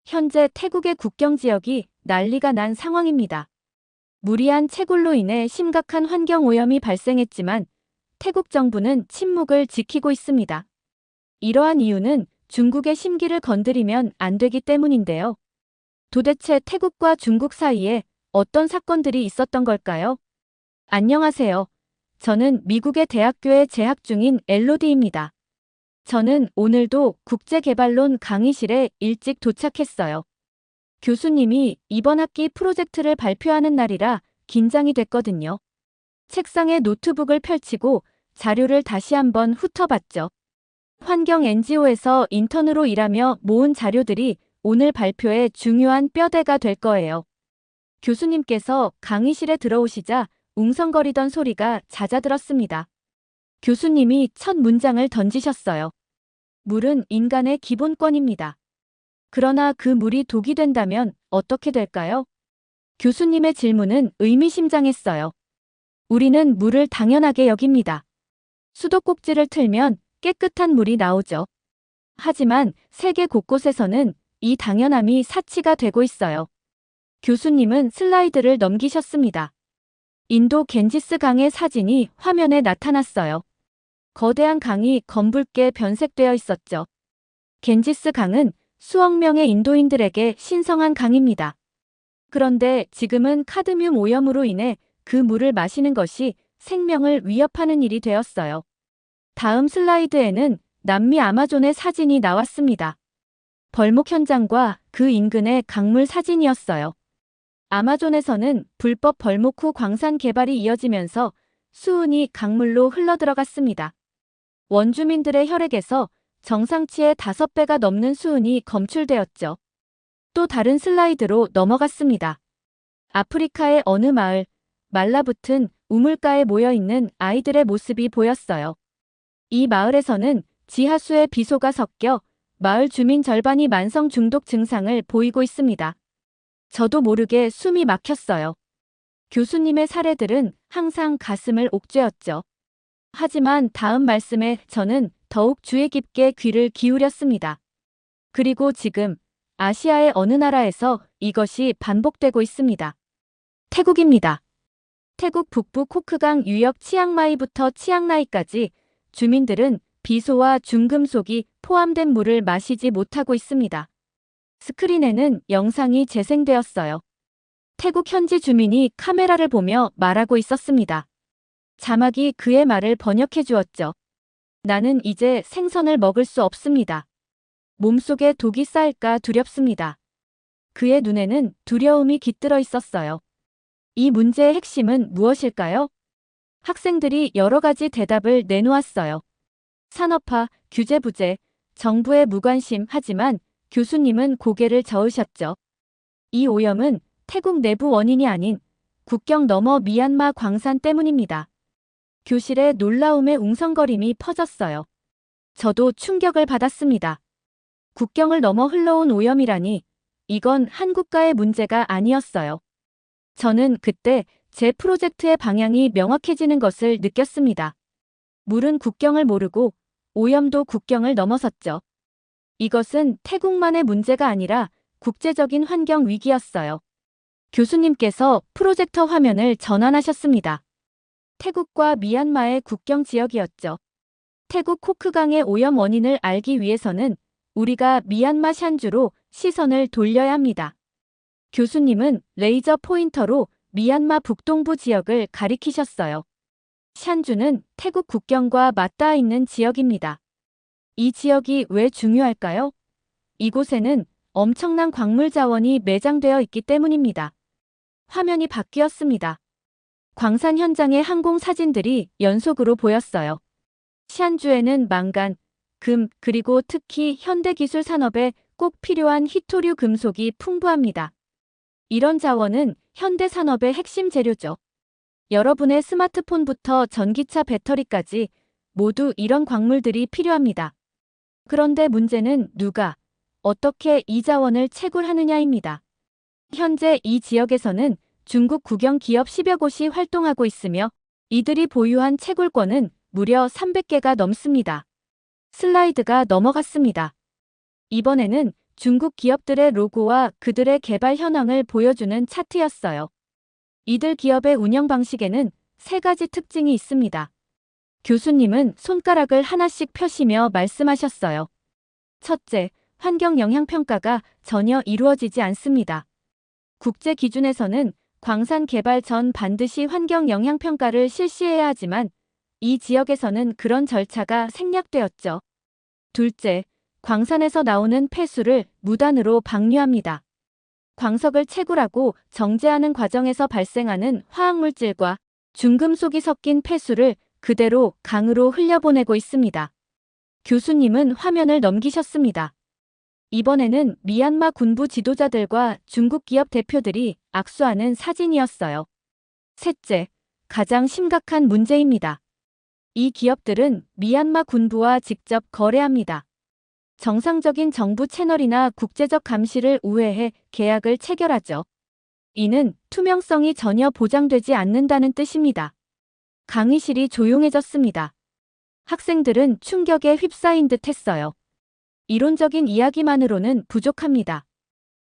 현재 태국의 국경 지역이 난리가 난 상황입니다. 무리한 채굴로 인해 심각한 환경 오염이 발생했지만 태국 정부는 침묵을 지키고 있습니다. 이러한 이유는 중국의 심기를 건드리면 안 되기 때문인데요. 도대체 태국과 중국 사이에 어떤 사건들이 있었던 걸까요? 안녕하세요. 저는 미국의 대학교에 재학 중인 엘로디입니다. 저는 오늘도 국제개발론 강의실에 일찍 도착했어요. 교수님이 이번 학기 프로젝트를 발표하는 날이라 긴장이 됐거든요. 책상에 노트북을 펼치고 자료를 다시 한번 훑어봤죠. 환경 NGO에서 인턴으로 일하며 모은 자료들이 오늘 발표의 중요한 뼈대가 될 거예요. 교수님께서 강의실에 들어오시자 웅성거리던 소리가 잦아들었습니다. 교수님이 첫 문장을 던지셨어요. 물은 인간의 기본권입니다. 그러나 그 물이 독이 된다면 어떻게 될까요? 교수님의 질문은 의미심장했어요. 우리는 물을 당연하게 여깁니다. 수도꼭지를 틀면 깨끗한 물이 나오죠. 하지만 세계 곳곳에서는 이 당연함이 사치가 되고 있어요. 교수님은 슬라이드를 넘기셨습니다. 인도 겐지스 강의 사진이 화면에 나타났어요. 거대한 강이 검붉게 변색되어 있었죠. 겐지스 강은 수억 명의 인도인들에게 신성한 강입니다. 그런데 지금은 카드뮴 오염으로 인해 그 물을 마시는 것이 생명을 위협하는 일이 되었어요. 다음 슬라이드에는 남미 아마존의 사진이 나왔습니다. 벌목 현장과 그 인근의 강물 사진이었어요. 아마존에서는 불법 벌목 후 광산 개발이 이어지면서 수은이 강물로 흘러들어갔습니다. 원주민들의 혈액에서 정상치의 5배가 넘는 수은이 검출되었죠. 또 다른 슬라이드로 넘어갔습니다. 아프리카의 어느 마을, 말라붙은 우물가에 모여있는 아이들의 모습이 보였어요. 이 마을에서는 지하수에 비소가 섞여 마을 주민 절반이 만성 중독 증상을 보이고 있습니다. 저도 모르게 숨이 막혔어요. 교수님의 사례들은 항상 가슴을 옥죄었죠. 하지만 다음 말씀에 저는 더욱 주의 깊게 귀를 기울였습니다. 그리고 지금 아시아의 어느 나라에서 이것이 반복되고 있습니다. 태국입니다. 태국 북부 코크강 유역 치앙마이부터 치앙라이까지 주민들은 비소와 중금속이 포함된 물을 마시지 못하고 있습니다. 스크린에는 영상이 재생되었어요. 태국 현지 주민이 카메라를 보며 말하고 있었습니다. 자막이 그의 말을 번역해 주었죠. 나는 이제 생선을 먹을 수 없습니다. 몸속에 독이 쌓일까 두렵습니다. 그의 눈에는 두려움이 깃들어 있었어요. 이 문제의 핵심은 무엇일까요? 학생들이 여러 가지 대답을 내놓았어요. 산업화, 규제 부재, 정부의 무관심 하지만 교수님은 고개를 저으셨죠. 이 오염은 태국 내부 원인이 아닌 국경 너머 미얀마 광산 때문입니다. 교실에 놀라움의 웅성거림이 퍼졌어요. 저도 충격을 받았습니다. 국경을 넘어 흘러온 오염이라니 이건 한 국가의 문제가 아니었어요. 저는 그때 제 프로젝트의 방향이 명확해지는 것을 느꼈습니다. 물은 국경을 모르고 오염도 국경을 넘어섰죠. 이것은 태국만의 문제가 아니라 국제적인 환경 위기였어요. 교수님께서 프로젝터 화면을 전환하셨습니다. 태국과 미얀마의 국경 지역이었죠. 태국 코크강의 오염 원인을 알기 위해서는 우리가 미얀마 샨주로 시선을 돌려야 합니다. 교수님은 레이저 포인터로 미얀마 북동부 지역을 가리키셨어요. 샨주는 태국 국경과 맞닿아 있는 지역입니다. 이 지역이 왜 중요할까요? 이곳에는 엄청난 광물 자원이 매장되어 있기 때문입니다. 화면이 바뀌었습니다. 광산 현장의 항공 사진들이 연속으로 보였어요. 샨주에는 망간, 금, 그리고 특히 현대기술 산업에 꼭 필요한 희토류 금속이 풍부합니다. 이런 자원은 현대 산업의 핵심 재료죠. 여러분의 스마트폰부터 전기차 배터리까지 모두 이런 광물들이 필요합니다. 그런데 문제는 누가, 어떻게 이 자원을 채굴하느냐입니다. 현재 이 지역에서는 중국 국영 기업 10여 곳이 활동하고 있으며 이들이 보유한 채굴권은 무려 300개가 넘습니다. 슬라이드가 넘어갔습니다. 이번에는 중국 기업들의 로고와 그들의 개발 현황을 보여주는 차트였어요. 이들 기업의 운영 방식에는 세 가지 특징이 있습니다. 교수님은 손가락을 하나씩 펴시며 말씀하셨어요. 첫째, 환경 영향 평가가 전혀 이루어지지 않습니다. 국제 기준에서는 광산 개발 전 반드시 환경 영향 평가를 실시해야 하지만 이 지역에서는 그런 절차가 생략되었죠. 둘째, 광산에서 나오는 폐수를 무단으로 방류합니다. 광석을 채굴하고 정제하는 과정에서 발생하는 화학물질과 중금속이 섞인 폐수를 그대로 강으로 흘려보내고 있습니다. 교수님은 화면을 넘기셨습니다. 이번에는 미얀마 군부 지도자들과 중국 기업 대표들이 악수하는 사진이었어요. 셋째, 가장 심각한 문제입니다. 이 기업들은 미얀마 군부와 직접 거래합니다. 정상적인 정부 채널이나 국제적 감시를 우회해 계약을 체결하죠. 이는 투명성이 전혀 보장되지 않는다는 뜻입니다. 강의실이 조용해졌습니다. 학생들은 충격에 휩싸인 듯 했어요. 이론적인 이야기만으로는 부족합니다.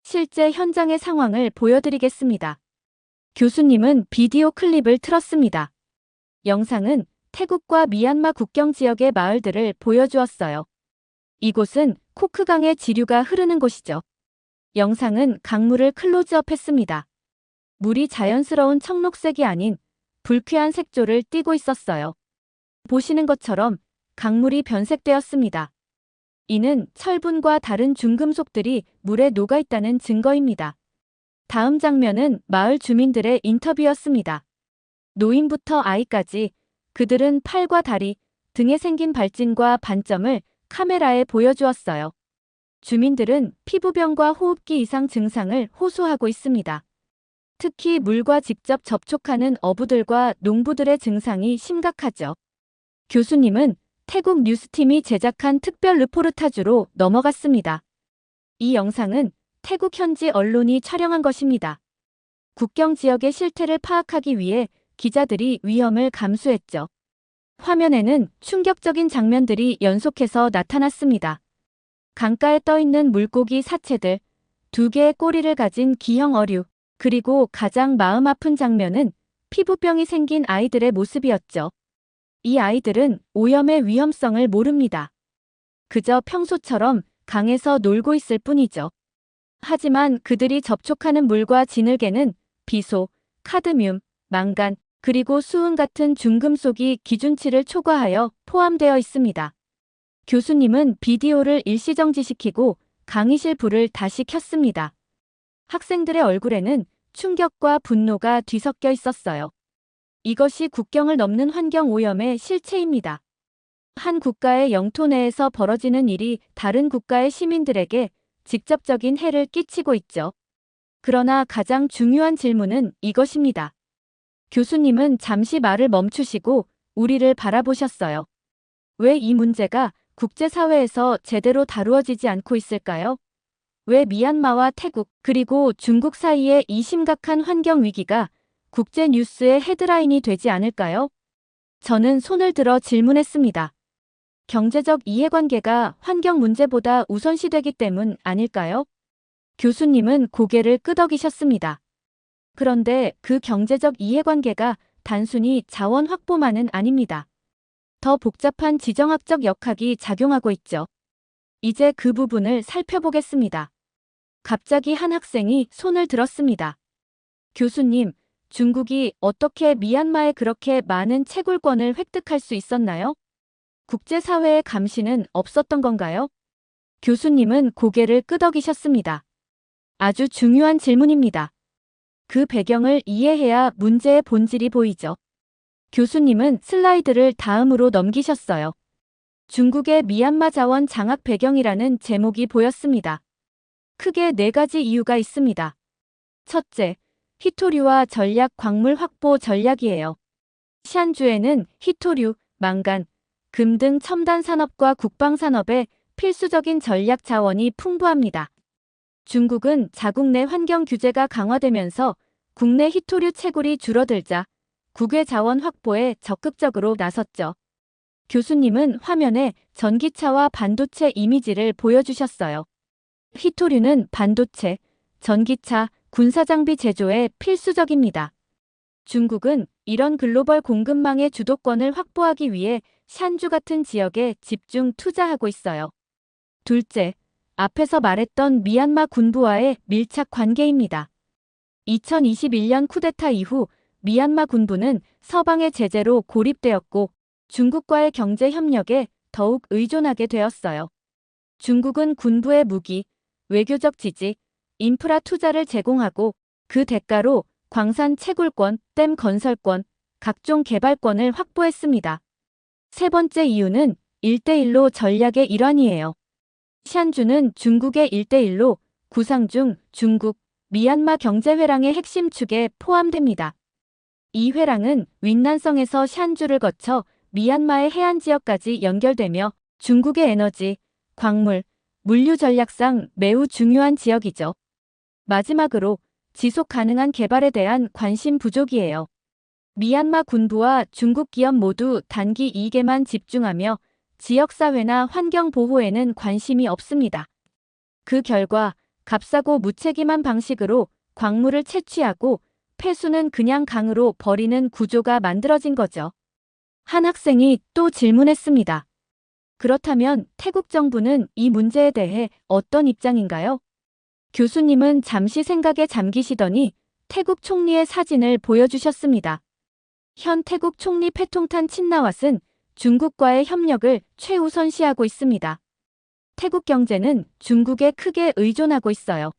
실제 현장의 상황을 보여드리겠습니다. 교수님은 비디오 클립을 틀었습니다. 영상은 태국과 미얀마 국경 지역의 마을들을 보여주었어요. 이곳은 코크강의 지류가 흐르는 곳이죠. 영상은 강물을 클로즈업했습니다. 물이 자연스러운 청록색이 아닌 불쾌한 색조를 띠고 있었어요. 보시는 것처럼 강물이 변색되었습니다. 이는 철분과 다른 중금속들이 물에 녹아있다는 증거입니다. 다음 장면은 마을 주민들의 인터뷰였습니다. 노인부터 아이까지 그들은 팔과 다리, 등에 생긴 발진과 반점을 카메라에 보여주었어요. 주민들은 피부병과 호흡기 이상 증상을 호소하고 있습니다. 특히 물과 직접 접촉하는 어부들과 농부들의 증상이 심각하죠. 교수님은 태국 뉴스팀이 제작한 특별 르포르타주로 넘어갔습니다. 이 영상은 태국 현지 언론이 촬영한 것입니다. 국경 지역의 실태를 파악하기 위해 기자들이 위험을 감수했죠. 화면에는 충격적인 장면들이 연속해서 나타났습니다. 강가에 떠있는 물고기 사체들, 2개의 꼬리를 가진 기형 어류, 그리고 가장 마음 아픈 장면은 피부병이 생긴 아이들의 모습이었죠. 이 아이들은 오염의 위험성을 모릅니다. 그저 평소처럼 강에서 놀고 있을 뿐이죠. 하지만 그들이 접촉하는 물과 진흙에는 비소, 카드뮴, 망간, 그리고 수은 같은 중금속이 기준치를 초과하여 포함되어 있습니다. 교수님은 비디오를 일시정지시키고 강의실 불을 다시 켰습니다. 학생들의 얼굴에는 충격과 분노가 뒤섞여 있었어요. 이것이 국경을 넘는 환경 오염의 실체입니다. 한 국가의 영토 내에서 벌어지는 일이 다른 국가의 시민들에게 직접적인 해를 끼치고 있죠. 그러나 가장 중요한 질문은 이것입니다. 교수님은 잠시 말을 멈추시고 우리를 바라보셨어요. 왜 이 문제가 국제사회에서 제대로 다루어지지 않고 있을까요? 왜 미얀마와 태국 그리고 중국 사이의 이 심각한 환경 위기가 국제 뉴스의 헤드라인이 되지 않을까요? 저는 손을 들어 질문했습니다. 경제적 이해관계가 환경 문제보다 우선시되기 때문 아닐까요? 교수님은 고개를 끄덕이셨습니다. 그런데 그 경제적 이해관계가 단순히 자원 확보만은 아닙니다. 더 복잡한 지정학적 역학이 작용하고 있죠. 이제 그 부분을 살펴보겠습니다. 갑자기 한 학생이 손을 들었습니다. 교수님, 중국이 어떻게 미얀마에 그렇게 많은 채굴권을 획득할 수 있었나요? 국제사회의 감시는 없었던 건가요? 교수님은 고개를 끄덕이셨습니다. 아주 중요한 질문입니다. 그 배경을 이해해야 문제의 본질이 보이죠. 교수님은 슬라이드를 다음으로 넘기셨어요. 중국의 미얀마 자원 장악 배경이라는 제목이 보였습니다. 크게 4가지 이유가 있습니다. 첫째, 희토류와 전략 광물 확보 전략이에요. 시안주에는 희토류, 망간, 금 등 첨단 산업과 국방 산업에 필수적인 전략 자원이 풍부합니다. 중국은 자국 내 환경 규제가 강화되면서 국내 희토류 채굴이 줄어들자 국외 자원 확보에 적극적으로 나섰죠. 교수님은 화면에 전기차와 반도체 이미지를 보여주셨어요. 희토류는 반도체, 전기차, 군사장비 제조에 필수적입니다. 중국은 이런 글로벌 공급망의 주도권을 확보하기 위해 샨주 같은 지역에 집중 투자하고 있어요. 둘째, 앞에서 말했던 미얀마 군부와의 밀착 관계입니다. 2021년 쿠데타 이후 미얀마 군부는 서방의 제재로 고립되었고 중국과의 경제 협력에 더욱 의존하게 되었어요. 중국은 군부의 무기, 외교적 지지, 인프라 투자를 제공하고 그 대가로 광산 채굴권, 댐 건설권, 각종 개발권을 확보했습니다. 세 번째 이유는 1대1로 전략의 일환이에요. 샨주는 중국의 1대1로 구상 중 중국, 미얀마 경제회랑의 핵심 축에 포함됩니다. 이 회랑은 윈난성에서 샨주를 거쳐 미얀마의 해안 지역까지 연결되며 중국의 에너지, 광물, 물류 전략상 매우 중요한 지역이죠. 마지막으로 지속 가능한 개발에 대한 관심 부족이에요. 미얀마 군부와 중국 기업 모두 단기 이익에만 집중하며 지역사회나 환경 보호에는 관심이 없습니다. 그 결과 값싸고 무책임한 방식으로 광물을 채취하고 폐수는 그냥 강으로 버리는 구조가 만들어진 거죠. 한 학생이 또 질문했습니다. 그렇다면 태국 정부는 이 문제에 대해 어떤 입장인가요? 교수님은 잠시 생각에 잠기시더니 태국 총리의 사진을 보여주셨습니다. 현 태국 총리 패통탄 친나왓은 중국과의 협력을 최우선시하고 있습니다. 태국 경제는 중국에 크게 의존하고 있어요.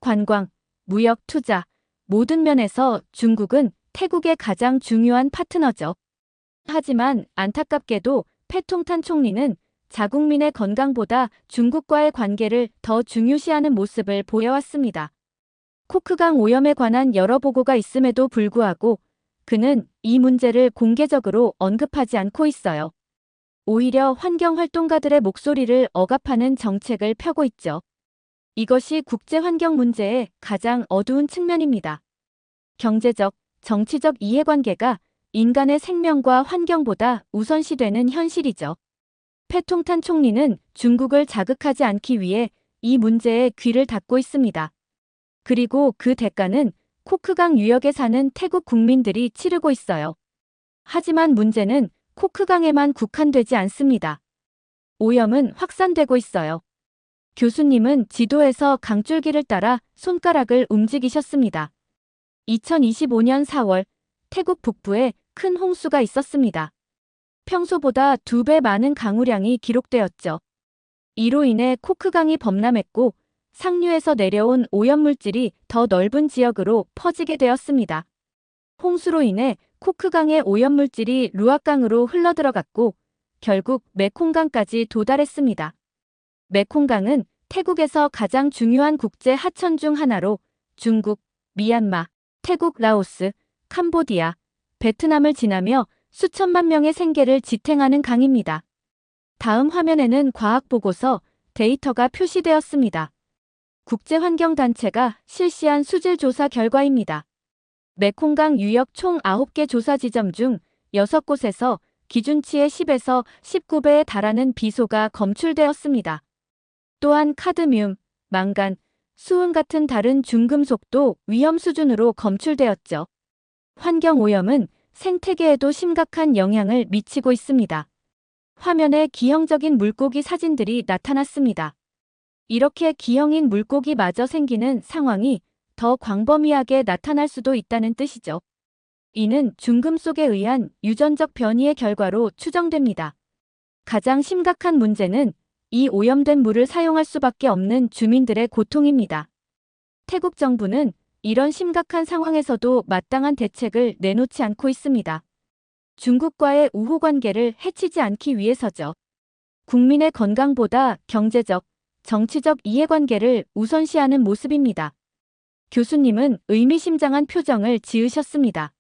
관광, 무역, 투자, 모든 면에서 중국은 태국의 가장 중요한 파트너죠. 하지만 안타깝게도 패통탄 총리는 자국민의 건강보다 중국과의 관계를 더 중요시하는 모습을 보여왔습니다. 코크강 오염에 관한 여러 보고가 있음에도 불구하고 그는 이 문제를 공개적으로 언급하지 않고 있어요. 오히려 환경활동가들의 목소리를 억압하는 정책을 펴고 있죠. 이것이 국제환경 문제의 가장 어두운 측면입니다. 경제적, 정치적 이해관계가 인간의 생명과 환경보다 우선시되는 현실이죠. 패통탄 총리는 중국을 자극하지 않기 위해 이 문제에 귀를 닫고 있습니다. 그리고 그 대가는 코크강 유역에 사는 태국 국민들이 치르고 있어요. 하지만 문제는 코크강에만 국한되지 않습니다. 오염은 확산되고 있어요. 교수님은 지도에서 강줄기를 따라 손가락을 움직이셨습니다. 2025년 4월 태국 북부에 큰 홍수가 있었습니다. 평소보다 2배 많은 강우량이 기록되었죠. 이로 인해 코크강이 범람했고 상류에서 내려온 오염물질이 더 넓은 지역으로 퍼지게 되었습니다. 홍수로 인해 코크강의 오염물질이 루악강으로 흘러들어갔고 결국 메콩강까지 도달했습니다. 메콩강은 태국에서 가장 중요한 국제 하천 중 하나로 중국, 미얀마, 태국, 라오스, 캄보디아, 베트남을 지나며 수천만 명의 생계를 지탱하는 강입니다. 다음 화면에는 과학보고서 데이터가 표시되었습니다. 국제환경단체가 실시한 수질조사 결과입니다. 메콩강 유역 총 9개 조사 지점 중 6곳에서 기준치의 10에서 19배에 달하는 비소가 검출되었습니다. 또한 카드뮴, 망간, 수은 같은 다른 중금속도 위험 수준으로 검출되었죠. 환경오염은 생태계에도 심각한 영향을 미치고 있습니다. 화면에 기형적인 물고기 사진들이 나타났습니다. 이렇게 기형인 물고기마저 생기는 상황이 더 광범위하게 나타날 수도 있다는 뜻이죠. 이는 중금속에 의한 유전적 변이의 결과로 추정됩니다. 가장 심각한 문제는 이 오염된 물을 사용할 수밖에 없는 주민들의 고통입니다. 태국 정부는 이런 심각한 상황에서도 마땅한 대책을 내놓지 않고 있습니다. 중국과의 우호 관계를 해치지 않기 위해서죠. 국민의 건강보다 경제적, 정치적 이해관계를 우선시하는 모습입니다. 교수님은 의미심장한 표정을 지으셨습니다.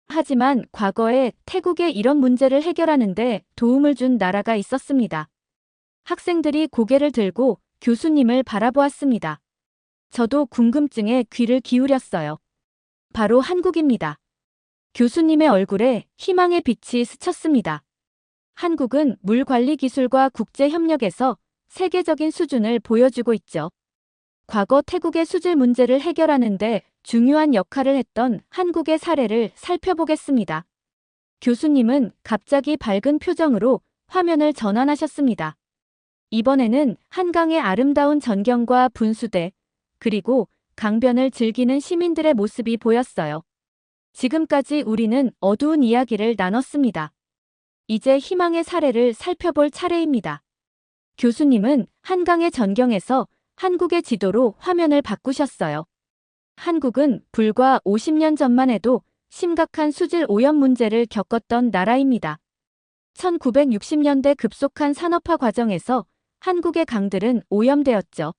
하지만 과거에 태국에 이런 문제를 해결하는 데 도움을 준 나라가 있었습니다. 학생들이 고개를 들고 교수님을 바라보았습니다. 저도 궁금증에 귀를 기울였어요. 바로 한국입니다. 교수님의 얼굴에 희망의 빛이 스쳤습니다. 한국은 물 관리 기술과 국제 협력에서 세계적인 수준을 보여주고 있죠. 과거 태국의 수질 문제를 해결하는 데 중요한 역할을 했던 한국의 사례를 살펴보겠습니다. 교수님은 갑자기 밝은 표정으로 화면을 전환하셨습니다. 이번에는 한강의 아름다운 전경과 분수대, 그리고 강변을 즐기는 시민들의 모습이 보였어요. 지금까지 우리는 어두운 이야기를 나눴습니다. 이제 희망의 사례를 살펴볼 차례입니다. 교수님은 한강의 전경에서 한국의 지도로 화면을 바꾸셨어요. 한국은 불과 50년 전만 해도 심각한 수질 오염 문제를 겪었던 나라입니다. 1960년대 급속한 산업화 과정에서 한국의 강들은 오염되었죠.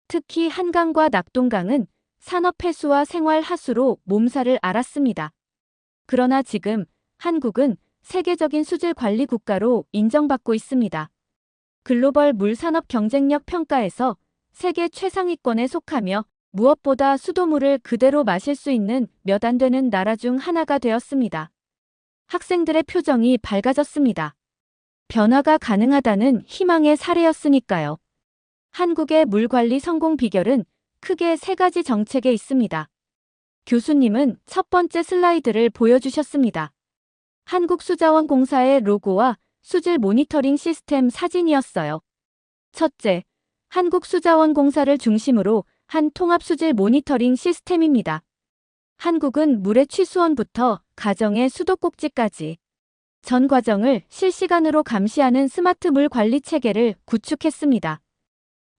특히 한강과 낙동강은 산업 폐수와 생활 하수로 몸살을 앓았습니다. 그러나 지금 한국은 세계적인 수질 관리 국가로 인정받고 있습니다. 글로벌 물산업 경쟁력 평가에서 세계 최상위권에 속하며 무엇보다 수돗물을 그대로 마실 수 있는 몇 안 되는 나라 중 하나가 되었습니다. 학생들의 표정이 밝아졌습니다. 변화가 가능하다는 희망의 사례였으니까요. 한국의 물관리 성공 비결은 크게 세 가지 정책에 있습니다. 교수님은 첫 번째 슬라이드를 보여주셨습니다. 한국수자원공사의 로고와 수질 모니터링 시스템 사진이었어요. 첫째, 한국수자원공사를 중심으로 한 통합수질 모니터링 시스템입니다. 한국은 물의 취수원부터 가정의 수도꼭지까지 전 과정을 실시간으로 감시하는 스마트 물 관리 체계를 구축했습니다.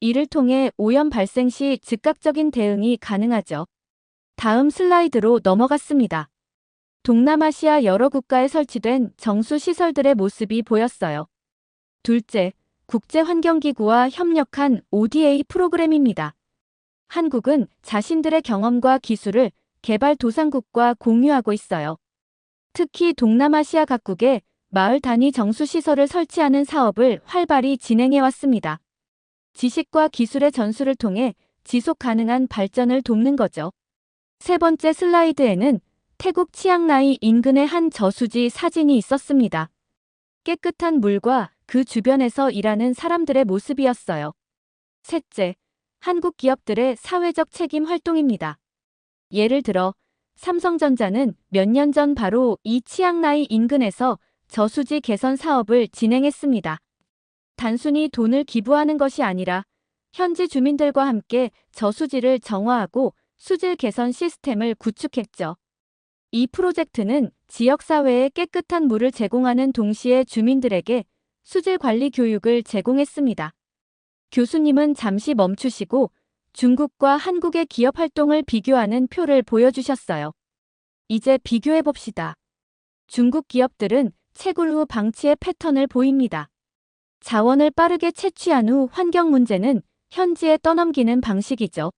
이를 통해 오염 발생 시 즉각적인 대응이 가능하죠. 다음 슬라이드로 넘어갔습니다. 동남아시아 여러 국가에 설치된 정수 시설들의 모습이 보였어요. 둘째, 국제환경기구와 협력한 ODA 프로그램입니다. 한국은 자신들의 경험과 기술을 개발도상국과 공유하고 있어요. 특히 동남아시아 각국에 마을 단위 정수시설을 설치하는 사업을 활발히 진행해왔습니다. 지식과 기술의 전수를 통해 지속 가능한 발전을 돕는 거죠. 세 번째 슬라이드에는 태국 치앙라이 인근의 한 저수지 사진이 있었습니다. 깨끗한 물과 그 주변에서 일하는 사람들의 모습이었어요. 셋째, 한국 기업들의 사회적 책임 활동입니다. 예를 들어 삼성전자는 몇 년 전 바로 이 치앙라이 인근에서 저수지 개선 사업을 진행했습니다. 단순히 돈을 기부하는 것이 아니라 현지 주민들과 함께 저수지를 정화하고 수질 개선 시스템을 구축했죠. 이 프로젝트는 지역사회에 깨끗한 물을 제공하는 동시에 주민들에게 수질 관리 교육을 제공했습니다. 교수님은 잠시 멈추시고 중국과 한국의 기업 활동을 비교하는 표를 보여주셨어요. 이제 비교해봅시다. 중국 기업들은 채굴 후 방치의 패턴을 보입니다. 자원을 빠르게 채취한 후 환경 문제는 현지에 떠넘기는 방식이죠.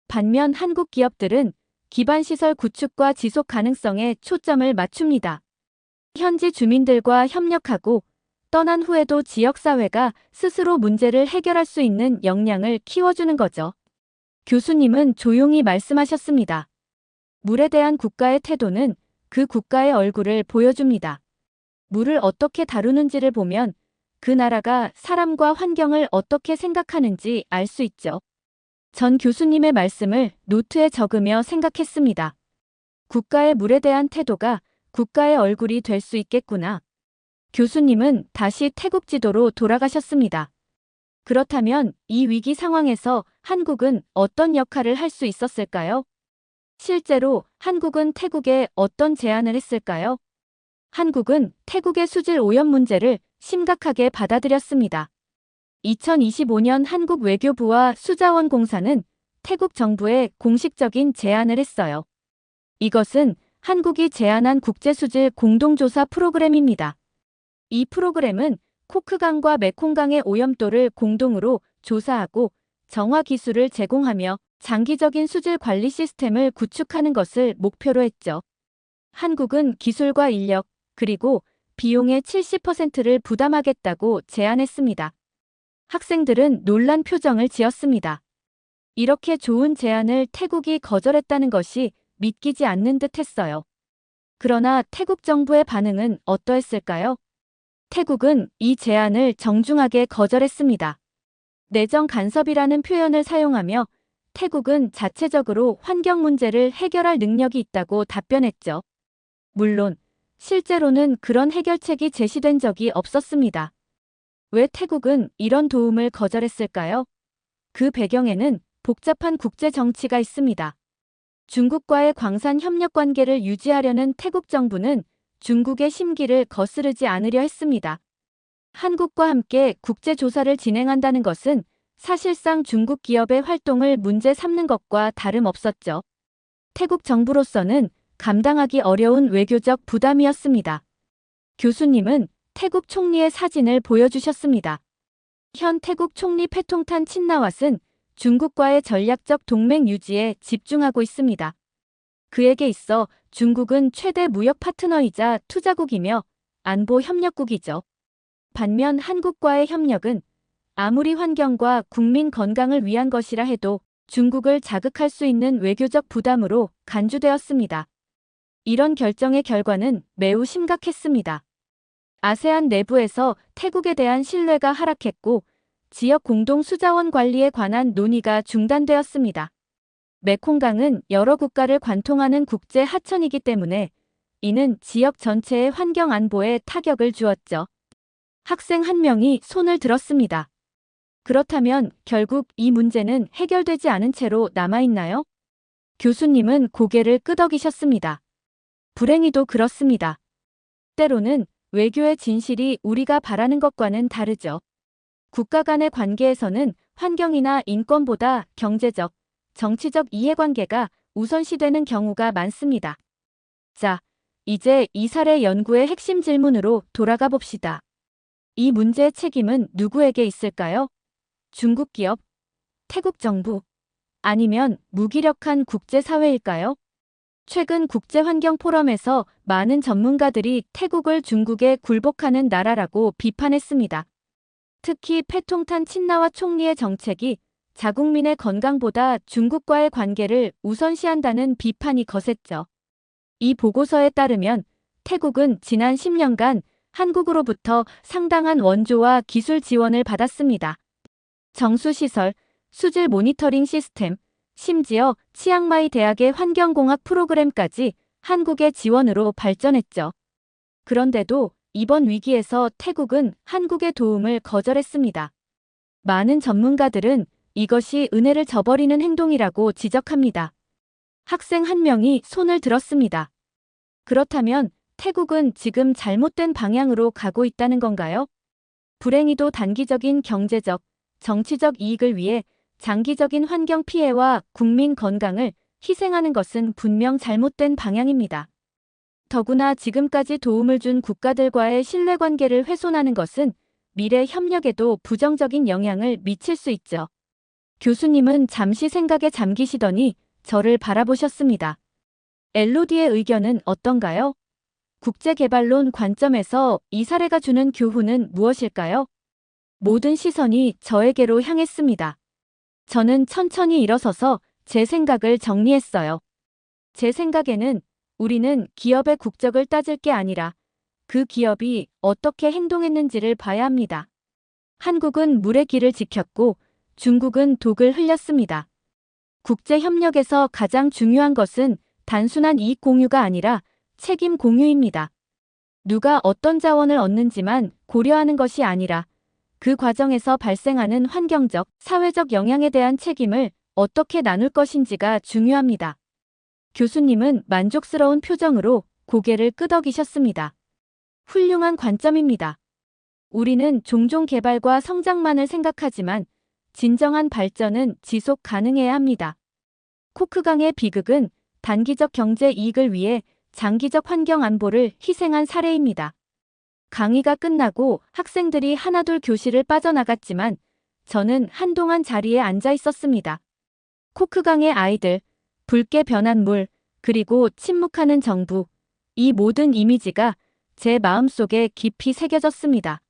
반면 한국 기업들은 기반시설 구축과 지속 가능성에 초점을 맞춥니다. 현지 주민들과 협력하고 떠난 후에도 지역사회가 스스로 문제를 해결할 수 있는 역량을 키워주는 거죠. 교수님은 조용히 말씀하셨습니다. 물에 대한 국가의 태도는 그 국가의 얼굴을 보여줍니다. 물을 어떻게 다루는지를 보면 그 나라가 사람과 환경을 어떻게 생각하는지 알 수 있죠. 전 교수님의 말씀을 노트에 적으며 생각했습니다. 국가의 물에 대한 태도가 국가의 얼굴이 될 수 있겠구나. 교수님은 다시 태국 지도로 돌아가셨습니다. 그렇다면 이 위기 상황에서 한국은 어떤 역할을 할 수 있었을까요? 실제로 한국은 태국에 어떤 제안을 했을까요? 한국은 태국의 수질 오염 문제를 심각하게 받아들였습니다. 2025년 한국 외교부와 수자원공사는 태국 정부에 공식적인 제안을 했어요. 이것은 한국이 제안한 국제수질 공동조사 프로그램입니다. 이 프로그램은 코크강과 메콩강의 오염도를 공동으로 조사하고 정화 기술을 제공하며 장기적인 수질 관리 시스템을 구축하는 것을 목표로 했죠. 한국은 기술과 인력, 그리고 비용의 70%를 부담하겠다고 제안했습니다. 학생들은 놀란 표정을 지었습니다. 이렇게 좋은 제안을 태국이 거절했다는 것이 믿기지 않는 듯 했어요. 그러나 태국 정부의 반응은 어떠했을까요? 태국은 이 제안을 정중하게 거절했습니다. 내정 간섭이라는 표현을 사용하며 태국은 자체적으로 환경 문제를 해결할 능력이 있다고 답변했죠. 물론 실제로는 그런 해결책이 제시된 적이 없었습니다. 왜 태국은 이런 도움을 거절했을까요? 그 배경에는 복잡한 국제 정치가 있습니다. 중국과의 광산 협력 관계를 유지하려는 태국 정부는 중국의 심기를 거스르지 않으려 했습니다. 한국과 함께 국제 조사를 진행한다는 것은 사실상 중국 기업의 활동을 문제 삼는 것과 다름없었죠. 태국 정부로서는 감당하기 어려운 외교적 부담이었습니다. 교수님은 태국 총리의 사진을 보여주셨습니다. 현 태국 총리 패통탄 친나왓은 중국과의 전략적 동맹 유지에 집중하고 있습니다. 그에게 있어 중국은 최대 무역 파트너이자 투자국이며 안보 협력국이죠. 반면 한국과의 협력은 아무리 환경과 국민 건강을 위한 것이라 해도 중국을 자극할 수 있는 외교적 부담으로 간주되었습니다. 이런 결정의 결과는 매우 심각했습니다. 아세안 내부에서 태국에 대한 신뢰가 하락했고 지역 공동 수자원 관리에 관한 논의가 중단되었습니다. 메콩강은 여러 국가를 관통하는 국제 하천이기 때문에 이는 지역 전체의 환경 안보에 타격을 주었죠. 학생 한 명이 손을 들었습니다. 그렇다면 결국 이 문제는 해결되지 않은 채로 남아있나요? 교수님은 고개를 끄덕이셨습니다. 불행히도 그렇습니다. 때로는 외교의 진실이 우리가 바라는 것과는 다르죠. 국가 간의 관계에서는 환경이나 인권보다 경제적, 정치적 이해관계가 우선시되는 경우가 많습니다. 자, 이제 이 사례 연구의 핵심 질문으로 돌아가 봅시다. 이 문제의 책임은 누구에게 있을까요? 중국 기업, 태국 정부, 아니면 무기력한 국제사회일까요? 최근 국제환경 포럼에서 많은 전문가들이 태국을 중국에 굴복하는 나라라고 비판했습니다. 특히 패통탄 친나와 총리의 정책이 자국민의 건강보다 중국과의 관계를 우선시한다는 비판이 거셌죠. 이 보고서에 따르면 태국은 지난 10년간 한국으로부터 상당한 원조와 기술 지원을 받았습니다. 정수시설, 수질 모니터링 시스템, 심지어 치앙마이 대학의 환경공학 프로그램까지 한국의 지원으로 발전했죠. 그런데도 이번 위기에서 태국은 한국의 도움을 거절했습니다. 많은 전문가들은 이것이 은혜를 저버리는 행동이라고 지적합니다. 학생 한 명이 손을 들었습니다. 그렇다면 태국은 지금 잘못된 방향으로 가고 있다는 건가요? 불행히도 단기적인 경제적, 정치적 이익을 위해 장기적인 환경 피해와 국민 건강을 희생하는 것은 분명 잘못된 방향입니다. 더구나 지금까지 도움을 준 국가들과의 신뢰관계를 훼손하는 것은 미래 협력에도 부정적인 영향을 미칠 수 있죠. 교수님은 잠시 생각에 잠기시더니 저를 바라보셨습니다. 엘로디의 의견은 어떤가요? 국제개발론 관점에서 이 사례가 주는 교훈은 무엇일까요? 모든 시선이 저에게로 향했습니다. 저는 천천히 일어서서 제 생각을 정리했어요. 제 생각에는 우리는 기업의 국적을 따질 게 아니라 그 기업이 어떻게 행동했는지를 봐야 합니다. 한국은 물의 길을 지켰고 중국은 독을 흘렸습니다. 국제협력에서 가장 중요한 것은 단순한 이익 공유가 아니라 책임 공유입니다. 누가 어떤 자원을 얻는지만 고려하는 것이 아니라 그 과정에서 발생하는 환경적, 사회적 영향에 대한 책임을 어떻게 나눌 것인지가 중요합니다. 교수님은 만족스러운 표정으로 고개를 끄덕이셨습니다. 훌륭한 관점입니다. 우리는 종종 개발과 성장만을 생각하지만 진정한 발전은 지속 가능해야 합니다. 코크강의 비극은 단기적 경제 이익을 위해 장기적 환경 안보를 희생한 사례입니다. 강의가 끝나고 학생들이 하나둘 교실을 빠져나갔지만 저는 한동안 자리에 앉아 있었습니다. 코크강의 아이들, 붉게 변한 물, 그리고 침묵하는 정부, 이 모든 이미지가 제 마음속에 깊이 새겨졌습니다.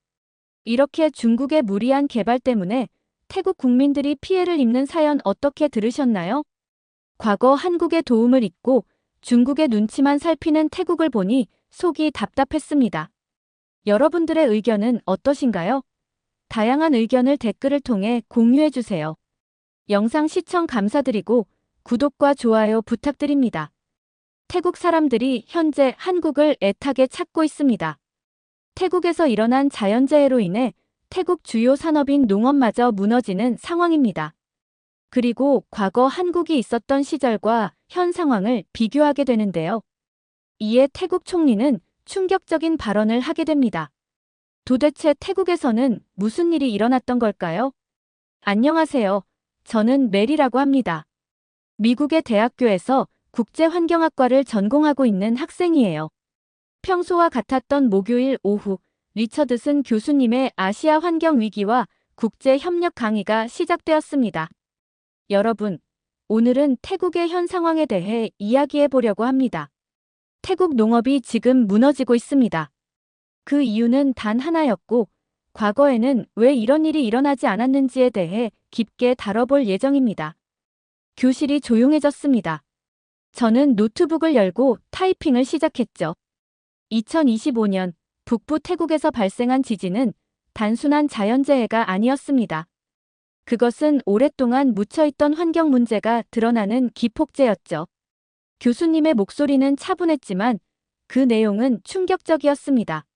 이렇게 중국의 무리한 개발 때문에 태국 국민들이 피해를 입는 사연 어떻게 들으셨나요? 과거 한국의 도움을 잊고 중국의 눈치만 살피는 태국을 보니 속이 답답했습니다. 여러분들의 의견은 어떠신가요? 다양한 의견을 댓글을 통해 공유해주세요. 영상 시청 감사드리고 구독과 좋아요 부탁드립니다. 태국 사람들이 현재 한국을 애타게 찾고 있습니다. 태국에서 일어난 자연재해로 인해 태국 주요 산업인 농업마저 무너지는 상황입니다. 그리고 과거 한국이 있었던 시절과 현 상황을 비교하게 되는데요. 이에 태국 총리는 충격적인 발언을 하게 됩니다. 도대체 태국에서는 무슨 일이 일어났던 걸까요? 안녕하세요. 저는 메리라고 합니다. 미국의 대학교에서 국제환경학과를 전공하고 있는 학생이에요. 평소와 같았던 목요일 오후, 리처드슨 교수님의 아시아 환경 위기와 국제협력 강의가 시작되었습니다. 여러분, 오늘은 태국의 현 상황에 대해 이야기해 보려고 합니다. 태국 농업이 지금 무너지고 있습니다. 그 이유는 단 하나였고, 과거에는 왜 이런 일이 일어나지 않았는지에 대해 깊게 다뤄볼 예정입니다. 교실이 조용해졌습니다. 저는 노트북을 열고 타이핑을 시작했죠. 2025년 북부 태국에서 발생한 지진은 단순한 자연재해가 아니었습니다. 그것은 오랫동안 묻혀있던 환경 문제가 드러나는 기폭제였죠. 교수님의 목소리는 차분했지만 그 내용은 충격적이었습니다.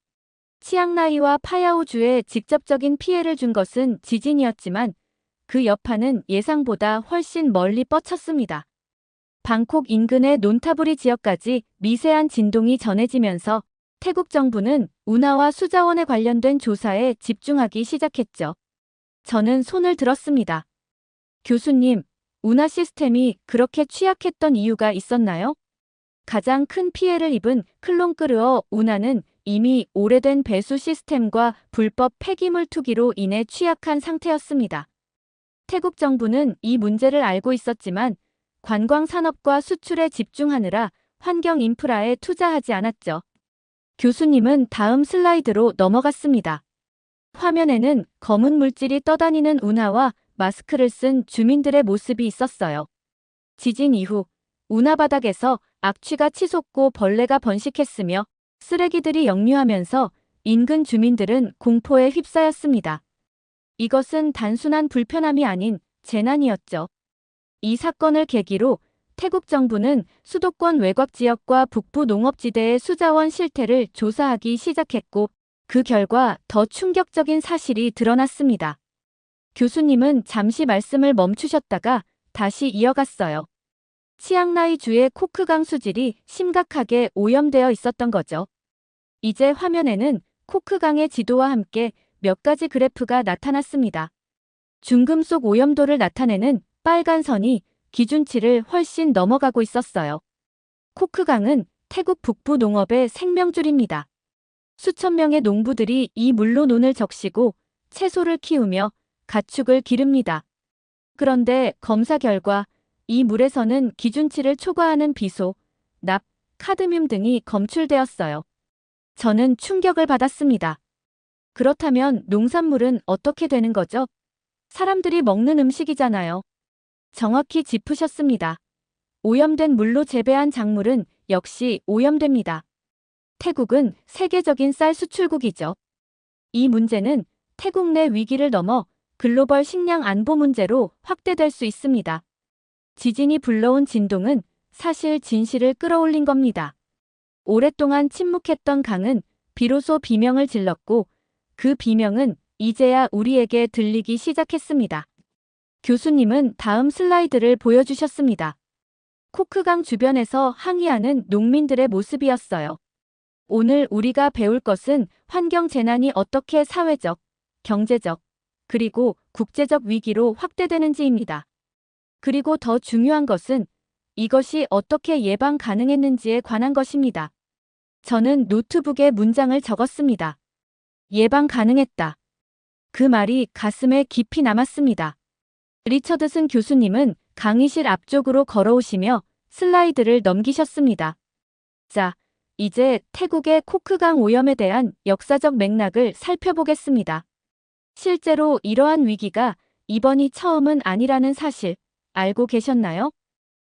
치앙라이와 파야오주에 직접적인 피해를 준 것은 지진이었지만 그 여파는 예상보다 훨씬 멀리 뻗쳤습니다. 방콕 인근의 논타부리 지역까지 미세한 진동이 전해지면서 태국 정부는 운하와 수자원에 관련된 조사에 집중하기 시작했죠. 저는 손을 들었습니다. 교수님, 운하 시스템이 그렇게 취약했던 이유가 있었나요? 가장 큰 피해를 입은 클롱끄르어 운하는 이미 오래된 배수 시스템과 불법 폐기물 투기로 인해 취약한 상태였습니다. 태국 정부는 이 문제를 알고 있었지만 관광 산업과 수출에 집중하느라 환경 인프라에 투자하지 않았죠. 교수님은 다음 슬라이드로 넘어갔습니다. 화면에는 검은 물질이 떠다니는 운하와 마스크를 쓴 주민들의 모습이 있었어요. 지진 이후 운하 바닥에서 악취가 치솟고 벌레가 번식했으며 쓰레기들이 역류하면서 인근 주민들은 공포에 휩싸였습니다. 이것은 단순한 불편함이 아닌 재난이었죠. 이 사건을 계기로 태국 정부는 수도권 외곽 지역과 북부 농업지대의 수자원 실태를 조사하기 시작했고 그 결과 더 충격적인 사실이 드러났습니다. 교수님은 잠시 말씀을 멈추셨다가 다시 이어갔어요. 치앙라이 주의 코크강 수질이 심각하게 오염되어 있었던 거죠. 이제 화면에는 코크강의 지도와 함께 몇 가지 그래프가 나타났습니다. 중금속 오염도를 나타내는 빨간 선이 기준치를 훨씬 넘어가고 있었어요. 코크강은 태국 북부 농업의 생명줄입니다. 수천 명의 농부들이 이 물로 논을 적시고 채소를 키우며 가축을 기릅니다. 그런데 검사 결과 이 물에서는 기준치를 초과하는 비소, 납, 카드뮴 등이 검출되었어요. 저는 충격을 받았습니다. 그렇다면 농산물은 어떻게 되는 거죠? 사람들이 먹는 음식이잖아요. 정확히 짚으셨습니다. 오염된 물로 재배한 작물은 역시 오염됩니다. 태국은 세계적인 쌀 수출국이죠. 이 문제는 태국 내 위기를 넘어 글로벌 식량 안보 문제로 확대될 수 있습니다. 지진이 불러온 진동은 사실 진실을 끌어올린 겁니다. 오랫동안 침묵했던 강은 비로소 비명을 질렀고 그 비명은 이제야 우리에게 들리기 시작했습니다. 교수님은 다음 슬라이드를 보여주셨습니다. 코크강 주변에서 항의하는 농민들의 모습이었어요. 오늘 우리가 배울 것은 환경 재난이 어떻게 사회적, 경제적, 그리고 국제적 위기로 확대되는지입니다. 그리고 더 중요한 것은 이것이 어떻게 예방 가능했는지에 관한 것입니다. 저는 노트북에 문장을 적었습니다. 예방 가능했다. 그 말이 가슴에 깊이 남았습니다. 리처드슨 교수님은 강의실 앞쪽으로 걸어오시며 슬라이드를 넘기셨습니다. 자, 이제 태국의 코크강 오염에 대한 역사적 맥락을 살펴보겠습니다. 실제로 이러한 위기가 이번이 처음은 아니라는 사실 알고 계셨나요?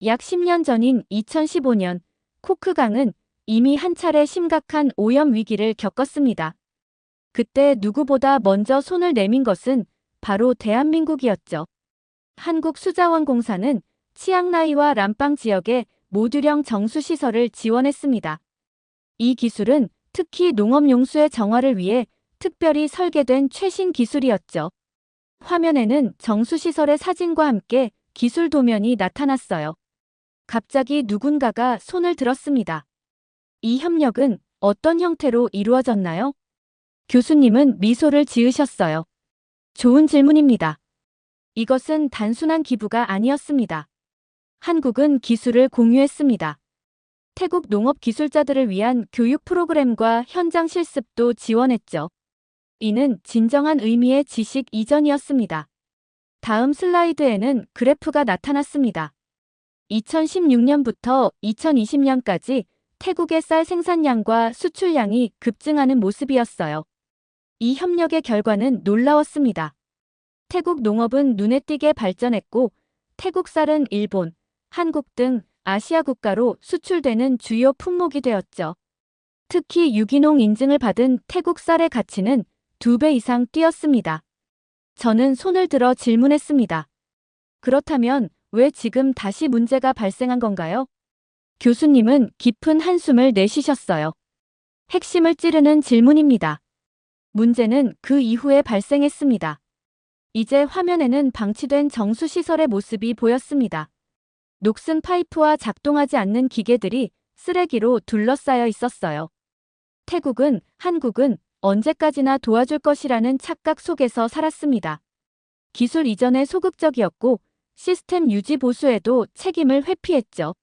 약 10년 전인 2015년 코크강은 이미 한 차례 심각한 오염 위기를 겪었습니다. 그때 누구보다 먼저 손을 내민 것은 바로 대한민국이었죠. 한국수자원공사는 치앙라이와 람빵 지역에 모듈형 정수시설을 지원했습니다. 이 기술은 특히 농업용수의 정화를 위해 특별히 설계된 최신 기술이었죠. 화면에는 정수시설의 사진과 함께 기술 도면이 나타났어요. 갑자기 누군가가 손을 들었습니다. 이 협력은 어떤 형태로 이루어졌나요? 교수님은 미소를 지으셨어요. 좋은 질문입니다. 이것은 단순한 기부가 아니었습니다. 한국은 기술을 공유했습니다. 태국 농업 기술자들을 위한 교육 프로그램과 현장 실습도 지원했죠. 이는 진정한 의미의 지식 이전이었습니다. 다음 슬라이드에는 그래프가 나타났습니다. 2016년부터 2020년까지 태국의 쌀 생산량과 수출량이 급증하는 모습이었어요. 이 협력의 결과는 놀라웠습니다. 태국 농업은 눈에 띄게 발전했고 태국 쌀은 일본, 한국 등 아시아 국가로 수출되는 주요 품목이 되었죠. 특히 유기농 인증을 받은 태국 쌀의 가치는 2배 이상 뛰었습니다. 저는 손을 들어 질문했습니다. 그렇다면 왜 지금 다시 문제가 발생한 건가요? 교수님은 깊은 한숨을 내쉬셨어요. 핵심을 찌르는 질문입니다. 문제는 그 이후에 발생했습니다. 이제 화면에는 방치된 정수시설의 모습이 보였습니다. 녹슨 파이프와 작동하지 않는 기계들이 쓰레기로 둘러싸여 있었어요. 태국은, 한국은 언제까지나 도와줄 것이라는 착각 속에서 살았습니다. 기술 이전에 소극적이었고 시스템 유지 보수에도 책임을 회피했죠.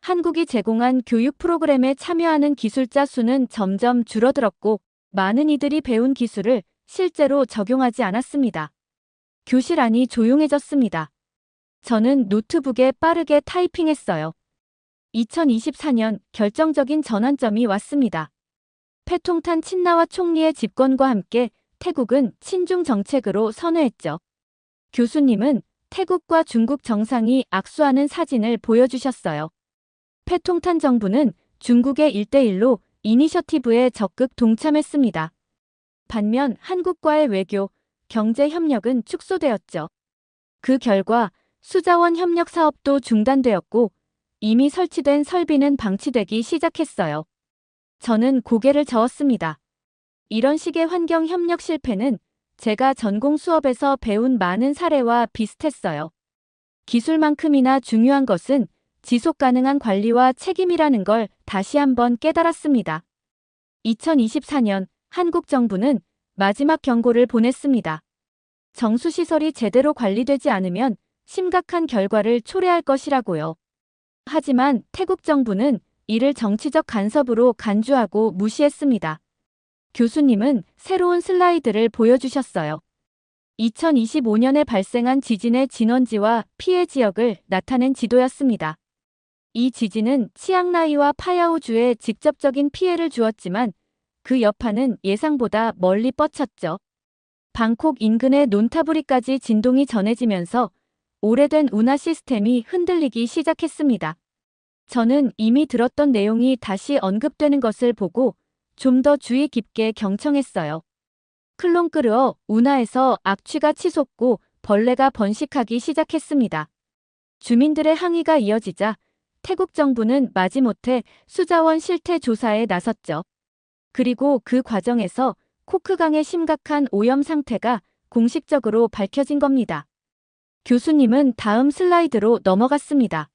한국이 제공한 교육 프로그램에 참여하는 기술자 수는 점점 줄어들었고 많은 이들이 배운 기술을 실제로 적용하지 않았습니다. 교실 안이 조용해졌습니다. 저는 노트북에 빠르게 타이핑했어요. 2024년 결정적인 전환점이 왔습니다. 패통탄 친나와 총리의 집권과 함께 태국은 친중 정책으로 선회했죠. 교수님은 태국과 중국 정상이 악수하는 사진을 보여주셨어요. 패통탄 정부는 중국의 1대1로 이니셔티브에 적극 동참했습니다. 반면 한국과의 외교, 경제 협력은 축소되었죠. 그 결과 수자원 협력 사업도 중단되었고 이미 설치된 설비는 방치되기 시작했어요. 저는 고개를 저었습니다. 이런 식의 환경 협력 실패는 제가 전공 수업에서 배운 많은 사례와 비슷했어요. 기술만큼이나 중요한 것은 지속 가능한 관리와 책임이라는 걸 다시 한번 깨달았습니다. 2024년 한국 정부는 마지막 경고를 보냈습니다. 정수시설이 제대로 관리되지 않으면 심각한 결과를 초래할 것이라고요. 하지만 태국 정부는 이를 정치적 간섭으로 간주하고 무시했습니다. 교수님은 새로운 슬라이드를 보여주셨어요. 2025년에 발생한 지진의 진원지와 피해 지역을 나타낸 지도였습니다. 이 지진은 치앙라이와 파야오주에 직접적인 피해를 주었지만 그 여파는 예상보다 멀리 뻗쳤죠. 방콕 인근의 논타부리까지 진동이 전해지면서 오래된 운하 시스템이 흔들리기 시작했습니다. 저는 이미 들었던 내용이 다시 언급되는 것을 보고 좀 더 주의 깊게 경청했어요. 클롱끄르어 운하에서 악취가 치솟고 벌레가 번식하기 시작했습니다. 주민들의 항의가 이어지자 태국 정부는 마지못해 수자원 실태 조사에 나섰죠. 그리고 그 과정에서 코크강의 심각한 오염 상태가 공식적으로 밝혀진 겁니다. 교수님은 다음 슬라이드로 넘어갔습니다.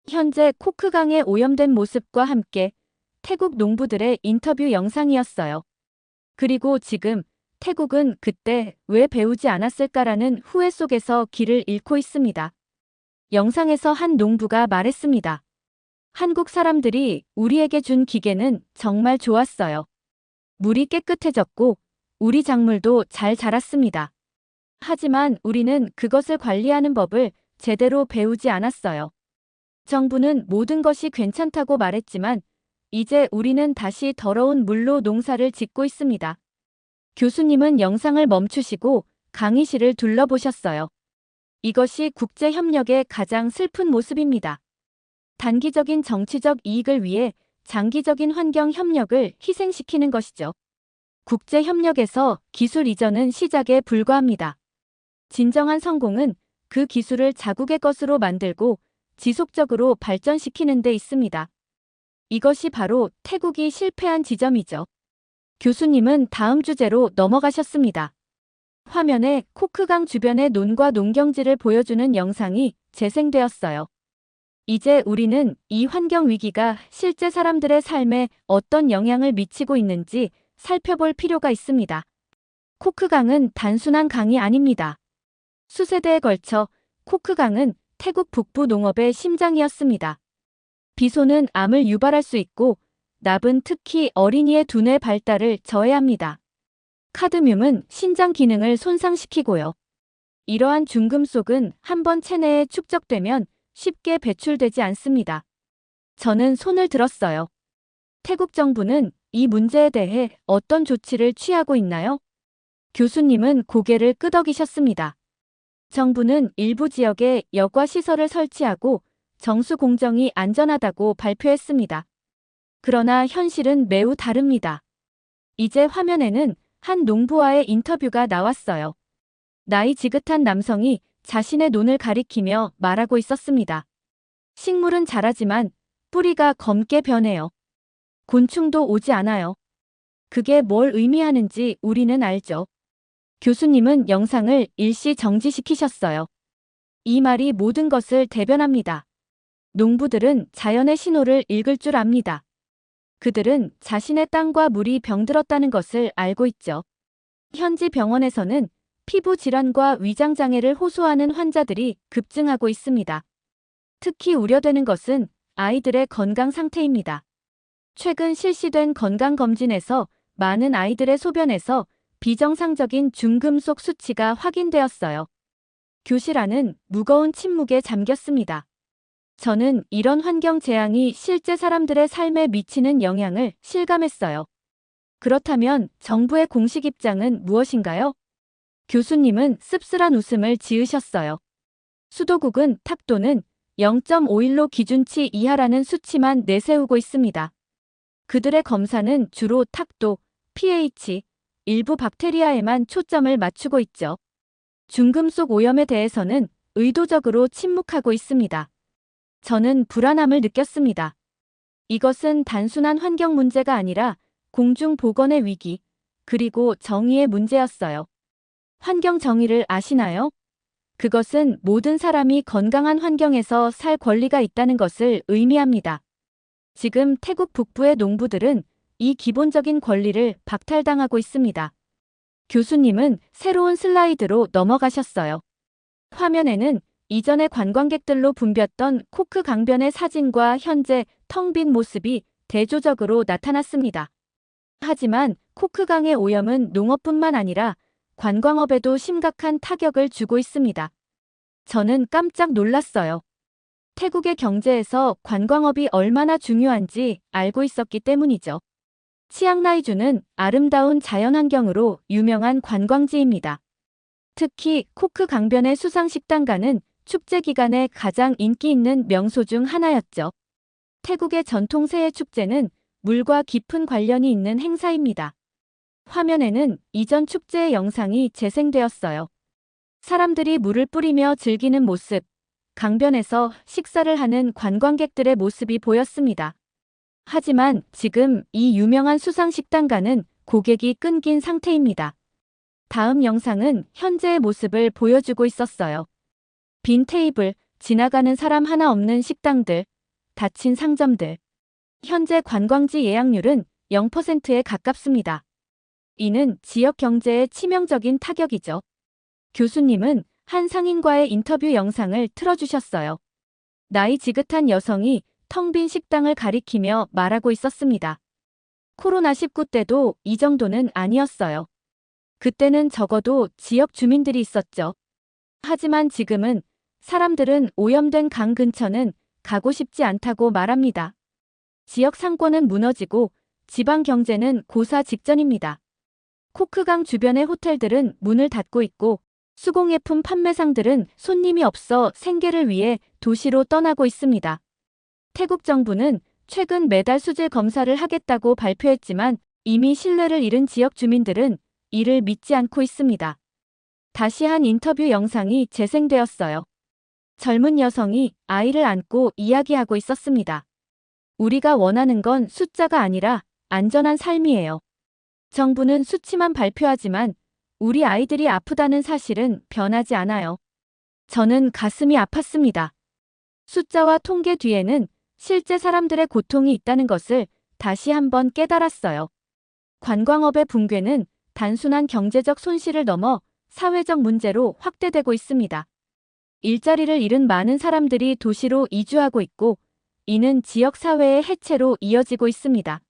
현재 코크강의 오염된 모습과 함께 태국 농부들의 인터뷰 영상이었어요. 그리고 지금 태국은 그때 왜 배우지 않았을까라는 후회 속에서 길을 잃고 있습니다. 영상에서 한 농부가 말했습니다. 한국 사람들이 우리에게 준 기계는 정말 좋았어요. 물이 깨끗해졌고 우리 작물도 잘 자랐습니다. 하지만 우리는 그것을 관리하는 법을 제대로 배우지 않았어요. 정부는 모든 것이 괜찮다고 말했지만 이제 우리는 다시 더러운 물로 농사를 짓고 있습니다. 교수님은 영상을 멈추시고 강의실을 둘러보셨어요. 이것이 국제협력의 가장 슬픈 모습입니다. 단기적인 정치적 이익을 위해 장기적인 환경 협력을 희생시키는 것이죠. 국제협력에서 기술 이전은 시작에 불과합니다. 진정한 성공은 그 기술을 자국의 것으로 만들고 지속적으로 발전시키는 데 있습니다. 이것이 바로 태국이 실패한 지점이죠. 교수님은 다음 주제로 넘어가셨습니다. 화면에 코크강 주변의 논과 농경지를 보여주는 영상이 재생되었어요. 이제 우리는 이 환경 위기가 실제 사람들의 삶에 어떤 영향을 미치고 있는지 살펴볼 필요가 있습니다. 코크강은 단순한 강이 아닙니다. 수세대에 걸쳐 코크강은 태국 북부 농업의 심장이었습니다. 비소는 암을 유발할 수 있고 납은 특히 어린이의 두뇌 발달을 저해합니다. 카드뮴은 신장 기능을 손상시키고요. 이러한 중금속은 한번 체내에 축적되면 쉽게 배출되지 않습니다. 저는 손을 들었어요. 태국 정부는 이 문제에 대해 어떤 조치를 취하고 있나요? 교수님은 고개를 끄덕이셨습니다. 정부는 일부 지역에 여과 시설을 설치하고 정수 공정이 안전하다고 발표했습니다. 그러나 현실은 매우 다릅니다. 이제 화면에는 한 농부와의 인터뷰가 나왔어요. 나이 지긋한 남성이 자신의 논을 가리키며 말하고 있었습니다. 식물은 자라지만 뿌리가 검게 변해요. 곤충도 오지 않아요. 그게 뭘 의미하는지 우리는 알죠. 교수님은 영상을 일시 정지시키셨어요. 이 말이 모든 것을 대변합니다. 농부들은 자연의 신호를 읽을 줄 압니다. 그들은 자신의 땅과 물이 병들었다는 것을 알고 있죠. 현지 병원에서는 피부 질환과 위장 장애를 호소하는 환자들이 급증하고 있습니다. 특히 우려되는 것은 아이들의 건강 상태입니다. 최근 실시된 건강검진에서 많은 아이들의 소변에서 비정상적인 중금속 수치가 확인되었어요. 교실 안은 무거운 침묵에 잠겼습니다. 저는 이런 환경 재앙이 실제 사람들의 삶에 미치는 영향을 실감했어요. 그렇다면 정부의 공식 입장은 무엇인가요? 교수님은 씁쓸한 웃음을 지으셨어요. 수도국은 탁도는 0.51로 기준치 이하라는 수치만 내세우고 있습니다. 그들의 검사는 주로 탁도, pH, 일부 박테리아에만 초점을 맞추고 있죠. 중금속 오염에 대해서는 의도적으로 침묵하고 있습니다. 저는 불안함을 느꼈습니다. 이것은 단순한 환경 문제가 아니라 공중보건의 위기, 그리고 정의의 문제였어요. 환경 정의를 아시나요? 그것은 모든 사람이 건강한 환경에서 살 권리가 있다는 것을 의미합니다. 지금 태국 북부의 농부들은 이 기본적인 권리를 박탈당하고 있습니다. 교수님은 새로운 슬라이드로 넘어가셨어요. 화면에는 이전의 관광객들로 붐볐던 코크 강변의 사진과 현재 텅 빈 모습이 대조적으로 나타났습니다. 하지만 코크강의 오염은 농업뿐만 아니라 관광업에도 심각한 타격을 주고 있습니다. 저는 깜짝 놀랐어요. 태국의 경제에서 관광업이 얼마나 중요한지 알고 있었기 때문이죠. 치앙라이주는 아름다운 자연환경으로 유명한 관광지입니다. 특히 코크 강변의 수상식당가는 축제 기간에 가장 인기 있는 명소 중 하나였죠. 태국의 전통 새해 축제는 물과 깊은 관련이 있는 행사입니다. 화면에는 이전 축제의 영상이 재생되었어요. 사람들이 물을 뿌리며 즐기는 모습, 강변에서 식사를 하는 관광객들의 모습이 보였습니다. 하지만 지금 이 유명한 수상식당가는 고객이 끊긴 상태입니다. 다음 영상은 현재의 모습을 보여주고 있었어요. 빈 테이블, 지나가는 사람 하나 없는 식당들, 닫힌 상점들. 현재 관광지 예약률은 0%에 가깝습니다. 이는 지역 경제에 치명적인 타격이죠. 교수님은 한 상인과의 인터뷰 영상을 틀어주셨어요. 나이 지긋한 여성이 텅 빈 식당을 가리키며 말하고 있었습니다. 코로나19 때도 이 정도는 아니었어요. 그때는 적어도 지역 주민들이 있었죠. 하지만 지금은 사람들은 오염된 강 근처는 가고 싶지 않다고 말합니다. 지역 상권은 무너지고 지방 경제는 고사 직전입니다. 코크강 주변의 호텔들은 문을 닫고 있고 수공예품 판매상들은 손님이 없어 생계를 위해 도시로 떠나고 있습니다. 태국 정부는 최근 매달 수질 검사를 하겠다고 발표했지만 이미 신뢰를 잃은 지역 주민들은 이를 믿지 않고 있습니다. 다시 한 인터뷰 영상이 재생되었어요. 젊은 여성이 아이를 안고 이야기하고 있었습니다. 우리가 원하는 건 숫자가 아니라 안전한 삶이에요. 정부는 수치만 발표하지만 우리 아이들이 아프다는 사실은 변하지 않아요. 저는 가슴이 아팠습니다. 숫자와 통계 뒤에는 실제 사람들의 고통이 있다는 것을 다시 한번 깨달았어요. 관광업의 붕괴는 단순한 경제적 손실을 넘어 사회적 문제로 확대되고 있습니다. 일자리를 잃은 많은 사람들이 도시로 이주하고 있고, 이는 지역 사회의 해체로 이어지고 있습니다.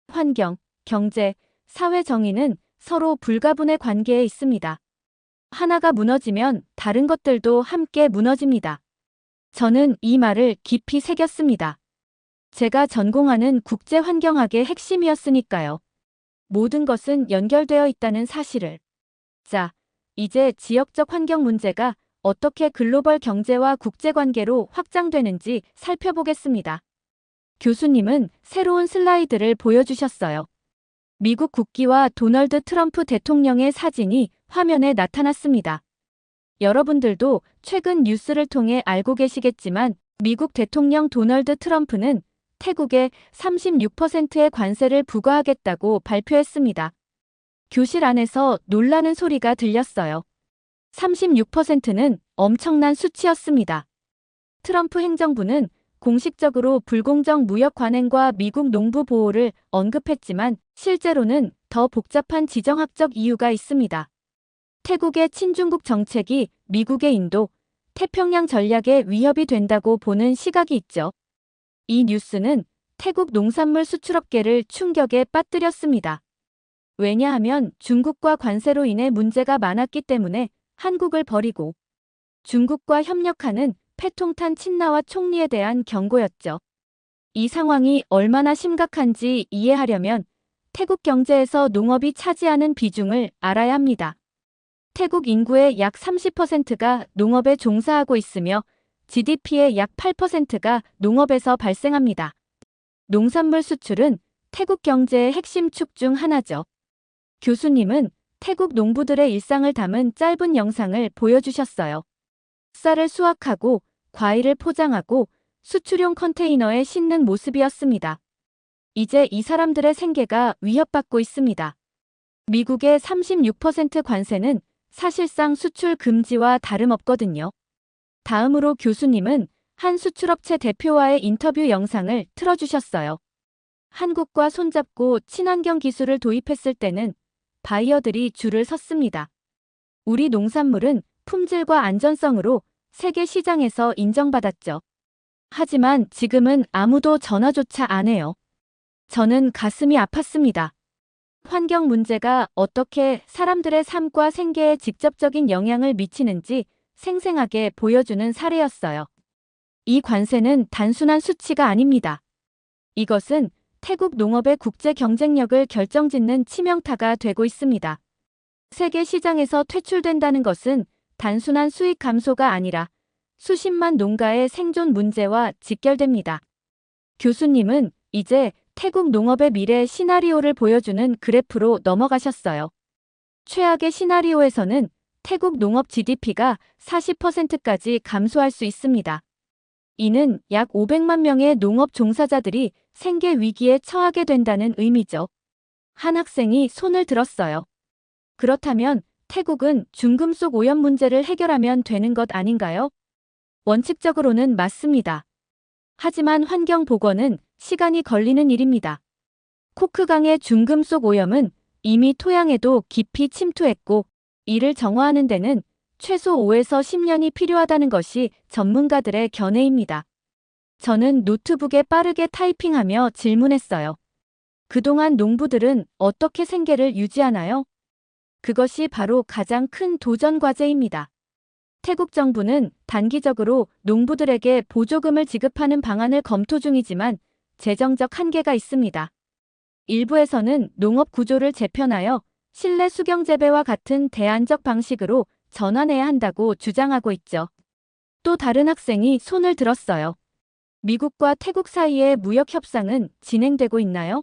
환경, 경제, 사회 정의는 서로 불가분의 관계에 있습니다. 하나가 무너지면 다른 것들도 함께 무너집니다. 저는 이 말을 깊이 새겼습니다. 제가 전공하는 국제환경학의 핵심이었으니까요. 모든 것은 연결되어 있다는 사실을. 자, 이제 지역적 환경 문제가 어떻게 글로벌 경제와 국제관계로 확장되는지 살펴보겠습니다. 교수님은 새로운 슬라이드를 보여주셨어요. 미국 국기와 도널드 트럼프 대통령의 사진이 화면에 나타났습니다. 여러분들도 최근 뉴스를 통해 알고 계시겠지만 미국 대통령 도널드 트럼프는 태국에 36%의 관세를 부과하겠다고 발표했습니다. 교실 안에서 놀라는 소리가 들렸어요. 36%는 엄청난 수치였습니다. 트럼프 행정부는 공식적으로 불공정 무역 관행과 미국 농부 보호를 언급했지만 실제로는 더 복잡한 지정학적 이유가 있습니다. 태국의 친중국 정책이 미국의 인도, 태평양 전략에 위협이 된다고 보는 시각이 있죠. 이 뉴스는 태국 농산물 수출업계를 충격에 빠뜨렸습니다. 왜냐하면 중국과 관세로 인해 문제가 많았기 때문에 한국을 버리고 중국과 협력하는 패통탄 친나와 총리에 대한 경고였죠. 이 상황이 얼마나 심각한지 이해하려면 태국 경제에서 농업이 차지하는 비중을 알아야 합니다. 태국 인구의 약 30%가 농업에 종사하고 있으며 GDP의 약 8%가 농업에서 발생합니다. 농산물 수출은 태국 경제의 핵심 축 중 하나죠. 교수님은 태국 농부들의 일상을 담은 짧은 영상을 보여주셨어요. 쌀을 수확하고 과일을 포장하고 수출용 컨테이너에 싣는 모습이었습니다. 이제 이 사람들의 생계가 위협받고 있습니다. 미국의 36% 관세는 사실상 수출 금지와 다름없거든요. 다음으로 교수님은 한 수출업체 대표와의 인터뷰 영상을 틀어주셨어요. 한국과 손잡고 친환경 기술을 도입했을 때는 바이어들이 줄을 섰습니다. 우리 농산물은 품질과 안전성으로 세계 시장에서 인정받았죠. 하지만 지금은 아무도 전화조차 안 해요. 저는 가슴이 아팠습니다. 환경 문제가 어떻게 사람들의 삶과 생계에 직접적인 영향을 미치는지 생생하게 보여주는 사례였어요. 이 관세는 단순한 수치가 아닙니다. 이것은 태국 농업의 국제 경쟁력을 결정짓는 치명타가 되고 있습니다. 세계 시장에서 퇴출된다는 것은 단순한 수익 감소가 아니라 수십만 농가의 생존 문제와 직결됩니다. 교수님은 이제 태국 농업의 미래 시나리오를 보여주는 그래프로 넘어가셨어요. 최악의 시나리오에서는 태국 농업 GDP가 40%까지 감소할 수 있습니다. 이는 약 500만 명의 농업 종사자들이 생계 위기에 처하게 된다는 의미죠. 한 학생이 손을 들었어요. 그렇다면 태국은 중금속 오염 문제를 해결하면 되는 것 아닌가요? 원칙적으로는 맞습니다. 하지만 환경 복원은 시간이 걸리는 일입니다. 코크강의 중금속 오염은 이미 토양에도 깊이 침투했고 이를 정화하는 데는 최소 5에서 10년이 필요하다는 것이 전문가들의 견해입니다. 저는 노트북에 빠르게 타이핑하며 질문했어요. 그동안 농부들은 어떻게 생계를 유지하나요? 그것이 바로 가장 큰 도전 과제입니다. 태국 정부는 단기적으로 농부들에게 보조금을 지급하는 방안을 검토 중이지만 재정적 한계가 있습니다. 일부에서는 농업 구조를 재편하여 실내 수경 재배와 같은 대안적 방식으로 전환해야 한다고 주장하고 있죠. 또 다른 학생이 손을 들었어요. 미국과 태국 사이의 무역 협상은 진행되고 있나요?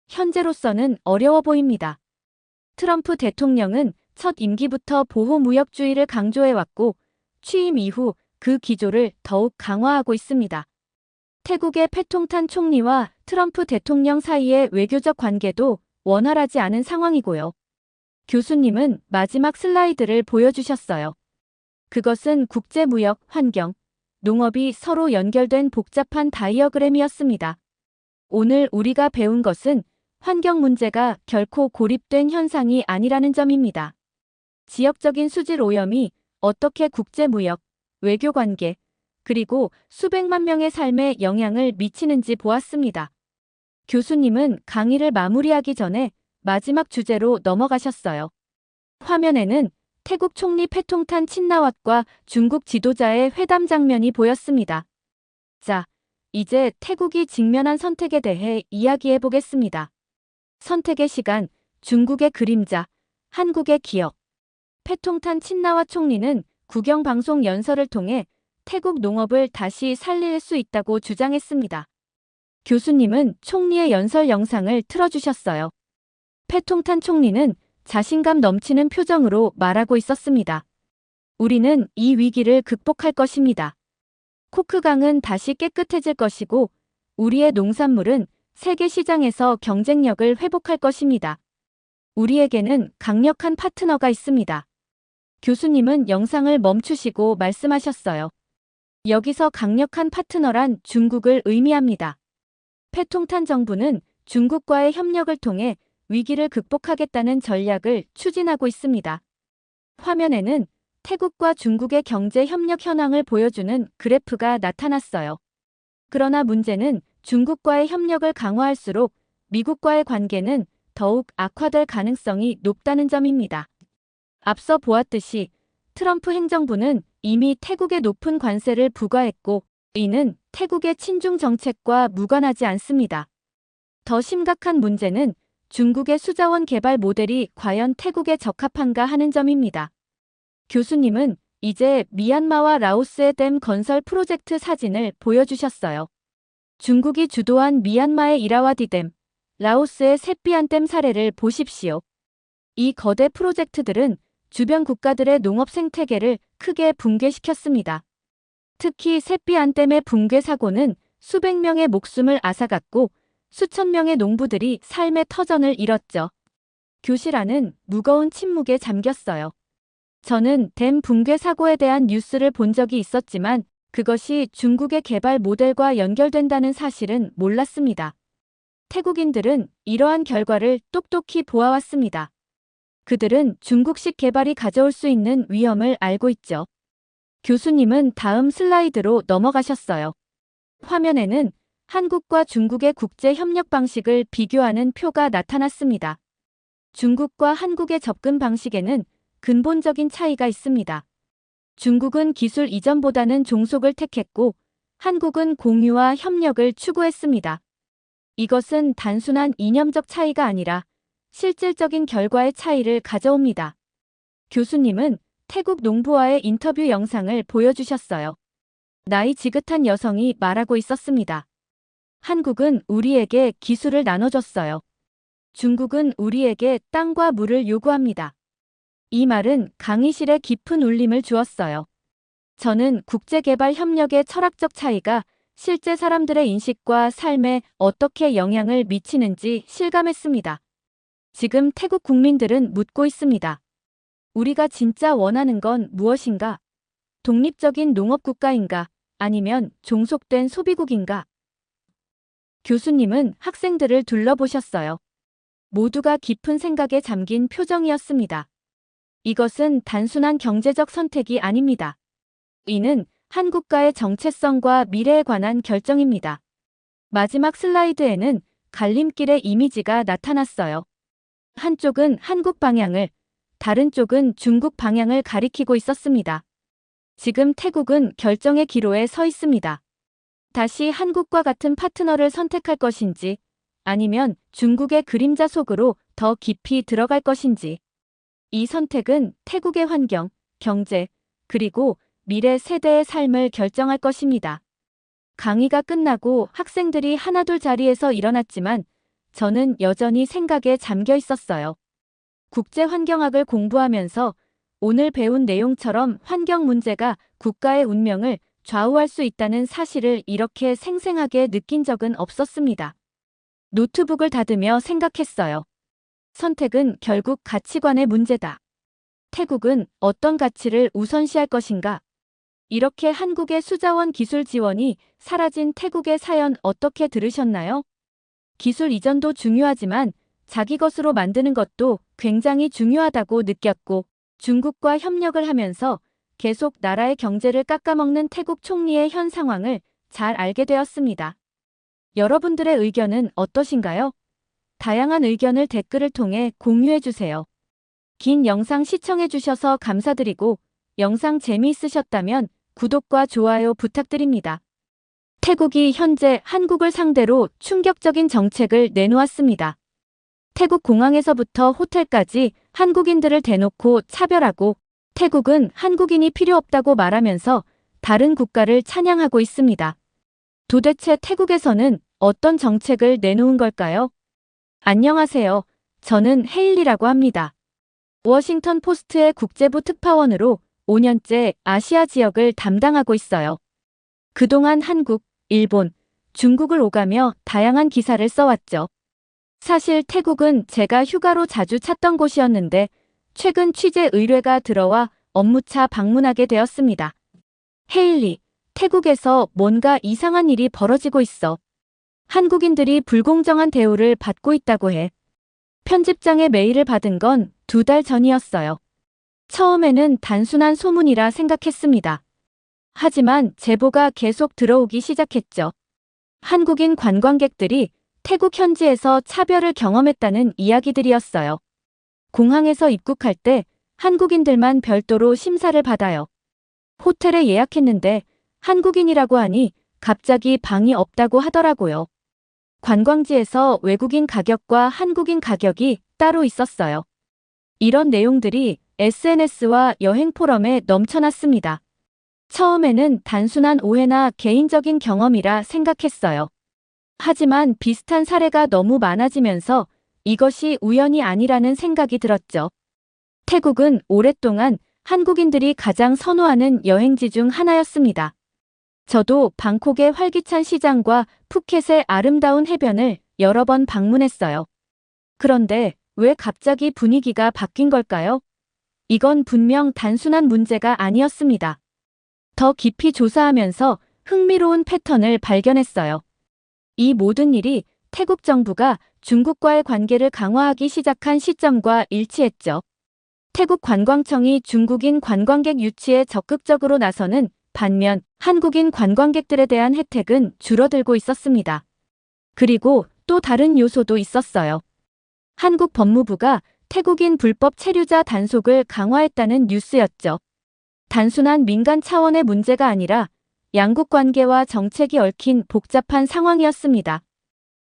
현재로서는 어려워 보입니다. 트럼프 대통령은 첫 임기부터 보호무역주의를 강조해왔고 취임 이후 그 기조를 더욱 강화하고 있습니다. 태국의 패통탄 총리와 트럼프 대통령 사이의 외교적 관계도 원활하지 않은 상황이고요. 교수님은 마지막 슬라이드를 보여주셨어요. 그것은 국제무역, 환경, 농업이 서로 연결된 복잡한 다이어그램이었습니다. 오늘 우리가 배운 것은 환경 문제가 결코 고립된 현상이 아니라는 점입니다. 지역적인 수질 오염이 어떻게 국제무역, 외교관계, 그리고 수백만 명의 삶에 영향을 미치는지 보았습니다. 교수님은 강의를 마무리하기 전에 마지막 주제로 넘어가셨어요. 화면에는 태국 총리 패통탄 친나왓과 중국 지도자의 회담 장면이 보였습니다. 자, 이제 태국이 직면한 선택에 대해 이야기해 보겠습니다. 선택의 시간, 중국의 그림자, 한국의 기억. 패통탄 친나왓 총리는 국영방송 연설을 통해 태국 농업을 다시 살릴 수 있다고 주장했습니다. 교수님은 총리의 연설 영상을 틀어주셨어요. 패통탄 총리는 자신감 넘치는 표정으로 말하고 있었습니다. 우리는 이 위기를 극복할 것입니다. 코크강은 다시 깨끗해질 것이고 우리의 농산물은 세계 시장에서 경쟁력을 회복할 것입니다. 우리에게는 강력한 파트너가 있습니다. 교수님은 영상을 멈추시고 말씀하셨어요. 여기서 강력한 파트너란 중국을 의미합니다. 패통탄 정부는 중국과의 협력을 통해 위기를 극복하겠다는 전략을 추진하고 있습니다. 화면에는 태국과 중국의 경제 협력 현황을 보여주는 그래프가 나타났어요. 그러나 문제는 중국과의 협력을 강화할수록 미국과의 관계는 더욱 악화될 가능성이 높다는 점입니다. 앞서 보았듯이 트럼프 행정부는 이미 태국에 높은 관세를 부과했고 이는 태국의 친중 정책과 무관하지 않습니다. 더 심각한 문제는 중국의 수자원 개발 모델이 과연 태국에 적합한가 하는 점입니다. 교수님은 이제 미얀마와 라오스의 댐 건설 프로젝트 사진을 보여주셨어요. 중국이 주도한 미얀마의 이라와디 댐, 라오스의 셋비안 댐 사례를 보십시오. 이 거대 프로젝트들은 주변 국가들의 농업 생태계를 크게 붕괴시켰습니다. 특히 셋비안 댐의 붕괴 사고는 수백 명의 목숨을 앗아갔고 수천 명의 농부들이 삶의 터전을 잃었죠. 교실 안은 무거운 침묵에 잠겼어요. 저는 댐 붕괴 사고에 대한 뉴스를 본 적이 있었지만 그것이 중국의 개발 모델과 연결된다는 사실은 몰랐습니다. 태국인들은 이러한 결과를 똑똑히 보아왔습니다. 그들은 중국식 개발이 가져올 수 있는 위험을 알고 있죠. 교수님은 다음 슬라이드로 넘어가셨어요. 화면에는 한국과 중국의 국제 협력 방식을 비교하는 표가 나타났습니다. 중국과 한국의 접근 방식에는 근본적인 차이가 있습니다. 중국은 기술 이전보다는 종속을 택했고 한국은 공유와 협력을 추구했습니다. 이것은 단순한 이념적 차이가 아니라 실질적인 결과의 차이를 가져옵니다. 교수님은 태국 농부와의 인터뷰 영상을 보여주셨어요. 나이 지긋한 여성이 말하고 있었습니다. 한국은 우리에게 기술을 나눠줬어요. 중국은 우리에게 땅과 물을 요구합니다. 이 말은 강의실에 깊은 울림을 주었어요. 저는 국제개발 협력의 철학적 차이가 실제 사람들의 인식과 삶에 어떻게 영향을 미치는지 실감했습니다. 지금 태국 국민들은 묻고 있습니다. 우리가 진짜 원하는 건 무엇인가? 독립적인 농업국가인가? 아니면 종속된 소비국인가? 교수님은 학생들을 둘러보셨어요. 모두가 깊은 생각에 잠긴 표정이었습니다. 이것은 단순한 경제적 선택이 아닙니다. 이는 한 국가의 정체성과 미래에 관한 결정입니다. 마지막 슬라이드에는 갈림길의 이미지가 나타났어요. 한쪽은 한국 방향을, 다른 쪽은 중국 방향을 가리키고 있었습니다. 지금 태국은 결정의 기로에 서 있습니다. 다시 한국과 같은 파트너를 선택할 것인지, 아니면 중국의 그림자 속으로 더 깊이 들어갈 것인지. 이 선택은 태국의 환경, 경제, 그리고 미래 세대의 삶을 결정할 것입니다. 강의가 끝나고 학생들이 하나둘 자리에서 일어났지만 저는 여전히 생각에 잠겨 있었어요. 국제환경학을 공부하면서 오늘 배운 내용처럼 환경 문제가 국가의 운명을 좌우할 수 있다는 사실을 이렇게 생생하게 느낀 적은 없었습니다. 노트북을 닫으며 생각했어요. 선택은 결국 가치관의 문제다. 태국은 어떤 가치를 우선시할 것인가? 이렇게 한국의 수자원 기술 지원이 사라진 태국의 사연 어떻게 들으셨나요? 기술 이전도 중요하지만 자기 것으로 만드는 것도 굉장히 중요하다고 느꼈고 중국과 협력을 하면서 계속 나라의 경제를 깎아먹는 태국 총리의 현 상황을 잘 알게 되었습니다. 여러분들의 의견은 어떠신가요? 다양한 의견을 댓글을 통해 공유해주세요. 긴 영상 시청해주셔서 감사드리고 영상 재미있으셨다면 구독과 좋아요 부탁드립니다. 태국이 현재 한국을 상대로 충격적인 정책을 내놓았습니다. 태국 공항에서부터 호텔까지 한국인들을 대놓고 차별하고 태국은 한국인이 필요 없다고 말하면서 다른 국가를 찬양하고 있습니다. 도대체 태국에서는 어떤 정책을 내놓은 걸까요? 안녕하세요. 저는 헤일리라고 합니다. 워싱턴 포스트의 국제부 특파원으로 5년째 아시아 지역을 담당하고 있어요. 그동안 한국, 일본, 중국을 오가며 다양한 기사를 써왔죠. 사실 태국은 제가 휴가로 자주 찾던 곳이었는데 최근 취재 의뢰가 들어와 업무차 방문하게 되었습니다. 헤일리, 태국에서 뭔가 이상한 일이 벌어지고 있어. 한국인들이 불공정한 대우를 받고 있다고 해. 편집장의 메일을 받은 건 2달 전이었어요. 처음에는 단순한 소문이라 생각했습니다. 하지만 제보가 계속 들어오기 시작했죠. 한국인 관광객들이 태국 현지에서 차별을 경험했다는 이야기들이었어요. 공항에서 입국할 때 한국인들만 별도로 심사를 받아요. 호텔에 예약했는데 한국인이라고 하니 갑자기 방이 없다고 하더라고요. 관광지에서 외국인 가격과 한국인 가격이 따로 있었어요. 이런 내용들이 SNS와 여행 포럼에 넘쳐났습니다. 처음에는 단순한 오해나 개인적인 경험이라 생각했어요. 하지만 비슷한 사례가 너무 많아지면서 이것이 우연이 아니라는 생각이 들었죠. 태국은 오랫동안 한국인들이 가장 선호하는 여행지 중 하나였습니다. 저도 방콕의 활기찬 시장과 푸켓의 아름다운 해변을 여러 번 방문했어요. 그런데 왜 갑자기 분위기가 바뀐 걸까요? 이건 분명 단순한 문제가 아니었습니다. 더 깊이 조사하면서 흥미로운 패턴을 발견했어요. 이 모든 일이 태국 정부가 중국과의 관계를 강화하기 시작한 시점과 일치했죠. 태국 관광청이 중국인 관광객 유치에 적극적으로 나서는 반면 한국인 관광객들에 대한 혜택은 줄어들고 있었습니다. 그리고 또 다른 요소도 있었어요. 한국 법무부가 태국인 불법 체류자 단속을 강화했다는 뉴스였죠. 단순한 민간 차원의 문제가 아니라 양국 관계와 정책이 얽힌 복잡한 상황이었습니다.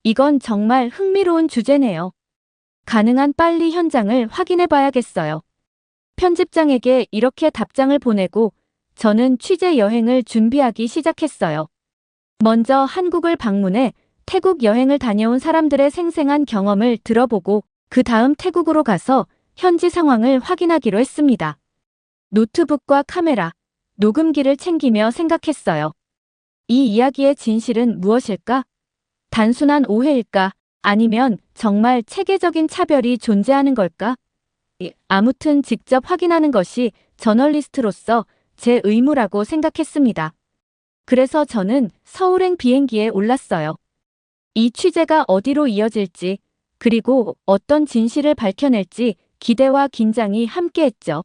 이건 정말 흥미로운 주제네요. 가능한 빨리 현장을 확인해 봐야겠어요. 편집장에게 이렇게 답장을 보내고 저는 취재 여행을 준비하기 시작했어요. 먼저 한국을 방문해 태국 여행을 다녀온 사람들의 생생한 경험을 들어보고 그 다음 태국으로 가서 현지 상황을 확인하기로 했습니다. 노트북과 카메라, 녹음기를 챙기며 생각했어요. 이 이야기의 진실은 무엇일까? 단순한 오해일까? 아니면 정말 체계적인 차별이 존재하는 걸까? 아무튼 직접 확인하는 것이 저널리스트로서 제 의무라고 생각했습니다. 그래서 저는 서울행 비행기에 올랐어요. 이 취재가 어디로 이어질지, 그리고 어떤 진실을 밝혀낼지 기대와 긴장이 함께했죠.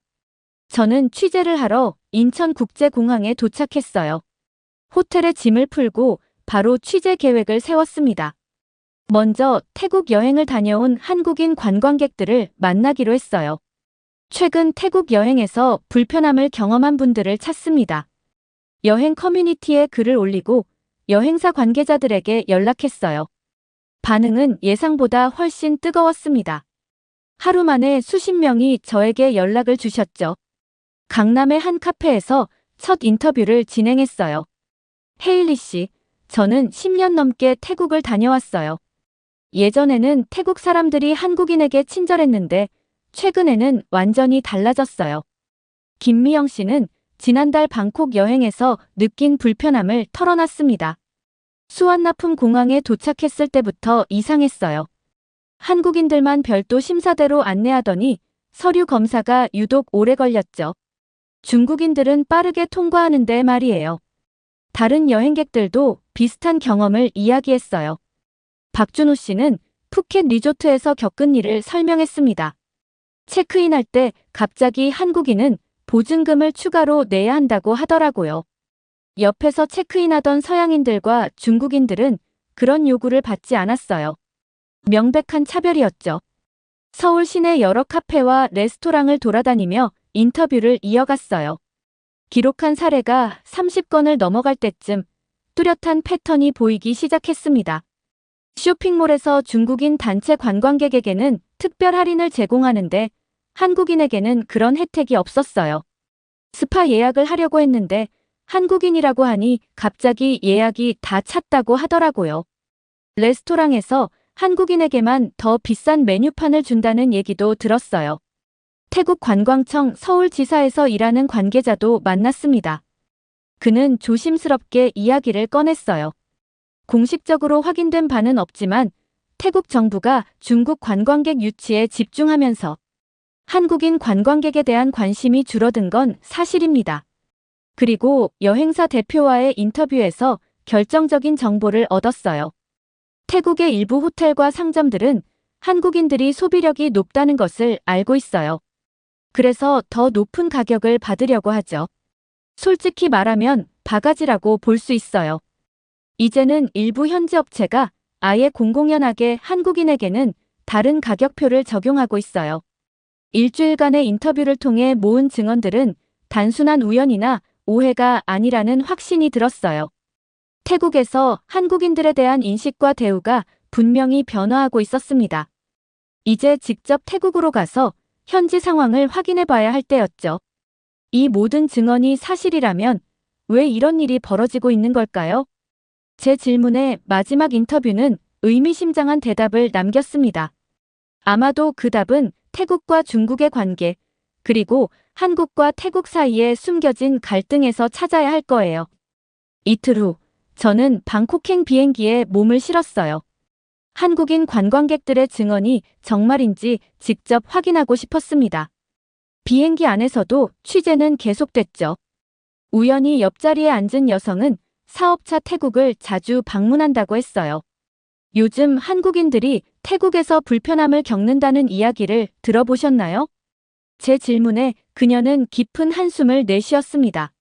저는 취재를 하러 인천국제공항에 도착했어요. 호텔에 짐을 풀고 바로 취재 계획을 세웠습니다. 먼저 태국 여행을 다녀온 한국인 관광객들을 만나기로 했어요. 최근 태국 여행에서 불편함을 경험한 분들을 찾습니다. 여행 커뮤니티에 글을 올리고 여행사 관계자들에게 연락했어요. 반응은 예상보다 훨씬 뜨거웠습니다. 하루 만에 수십 명이 저에게 연락을 주셨죠. 강남의 한 카페에서 첫 인터뷰를 진행했어요. 헤일리 씨, 저는 10년 넘게 태국을 다녀왔어요. 예전에는 태국 사람들이 한국인에게 친절했는데 최근에는 완전히 달라졌어요. 김미영 씨는 지난달 방콕 여행에서 느낀 불편함을 털어놨습니다. 수완나품 공항에 도착했을 때부터 이상했어요. 한국인들만 별도 심사대로 안내하더니 서류 검사가 유독 오래 걸렸죠. 중국인들은 빠르게 통과하는데 말이에요. 다른 여행객들도 비슷한 경험을 이야기했어요. 박준호 씨는 푸켓 리조트에서 겪은 일을 설명했습니다. 체크인할 때 갑자기 한국인은 보증금을 추가로 내야 한다고 하더라고요. 옆에서 체크인하던 서양인들과 중국인들은 그런 요구를 받지 않았어요. 명백한 차별이었죠. 서울 시내 여러 카페와 레스토랑을 돌아다니며 인터뷰를 이어갔어요. 기록한 사례가 30건을 넘어갈 때쯤 뚜렷한 패턴이 보이기 시작했습니다. 쇼핑몰에서 중국인 단체 관광객에게는 특별 할인을 제공하는데 한국인에게는 그런 혜택이 없었어요. 스파 예약을 하려고 했는데 한국인이라고 하니 갑자기 예약이 다 찼다고 하더라고요. 레스토랑에서 한국인에게만 더 비싼 메뉴판을 준다는 얘기도 들었어요. 태국 관광청 서울지사에서 일하는 관계자도 만났습니다. 그는 조심스럽게 이야기를 꺼냈어요. 공식적으로 확인된 바는 없지만 태국 정부가 중국 관광객 유치에 집중하면서 한국인 관광객에 대한 관심이 줄어든 건 사실입니다. 그리고 여행사 대표와의 인터뷰에서 결정적인 정보를 얻었어요. 태국의 일부 호텔과 상점들은 한국인들이 소비력이 높다는 것을 알고 있어요. 그래서 더 높은 가격을 받으려고 하죠. 솔직히 말하면 바가지라고 볼 수 있어요. 이제는 일부 현지 업체가 아예 공공연하게 한국인에게는 다른 가격표를 적용하고 있어요. 일주일간의 인터뷰를 통해 모은 증언들은 단순한 우연이나 오해가 아니라는 확신이 들었어요. 태국에서 한국인들에 대한 인식과 대우가 분명히 변화하고 있었습니다. 이제 직접 태국으로 가서 현지 상황을 확인해 봐야 할 때였죠. 이 모든 증언이 사실이라면 왜 이런 일이 벌어지고 있는 걸까요? 제 질문에 마지막 인터뷰는 의미심장한 대답을 남겼습니다. 아마도 그 답은 태국과 중국의 관계, 그리고 한국과 태국 사이에 숨겨진 갈등에서 찾아야 할 거예요. 이틀 후, 저는 방콕행 비행기에 몸을 실었어요. 한국인 관광객들의 증언이 정말인지 직접 확인하고 싶었습니다. 비행기 안에서도 취재는 계속됐죠. 우연히 옆자리에 앉은 여성은 사업차 태국을 자주 방문한다고 했어요. 요즘 한국인들이 태국에서 불편함을 겪는다는 이야기를 들어보셨나요? 제 질문에 그녀는 깊은 한숨을 내쉬었습니다.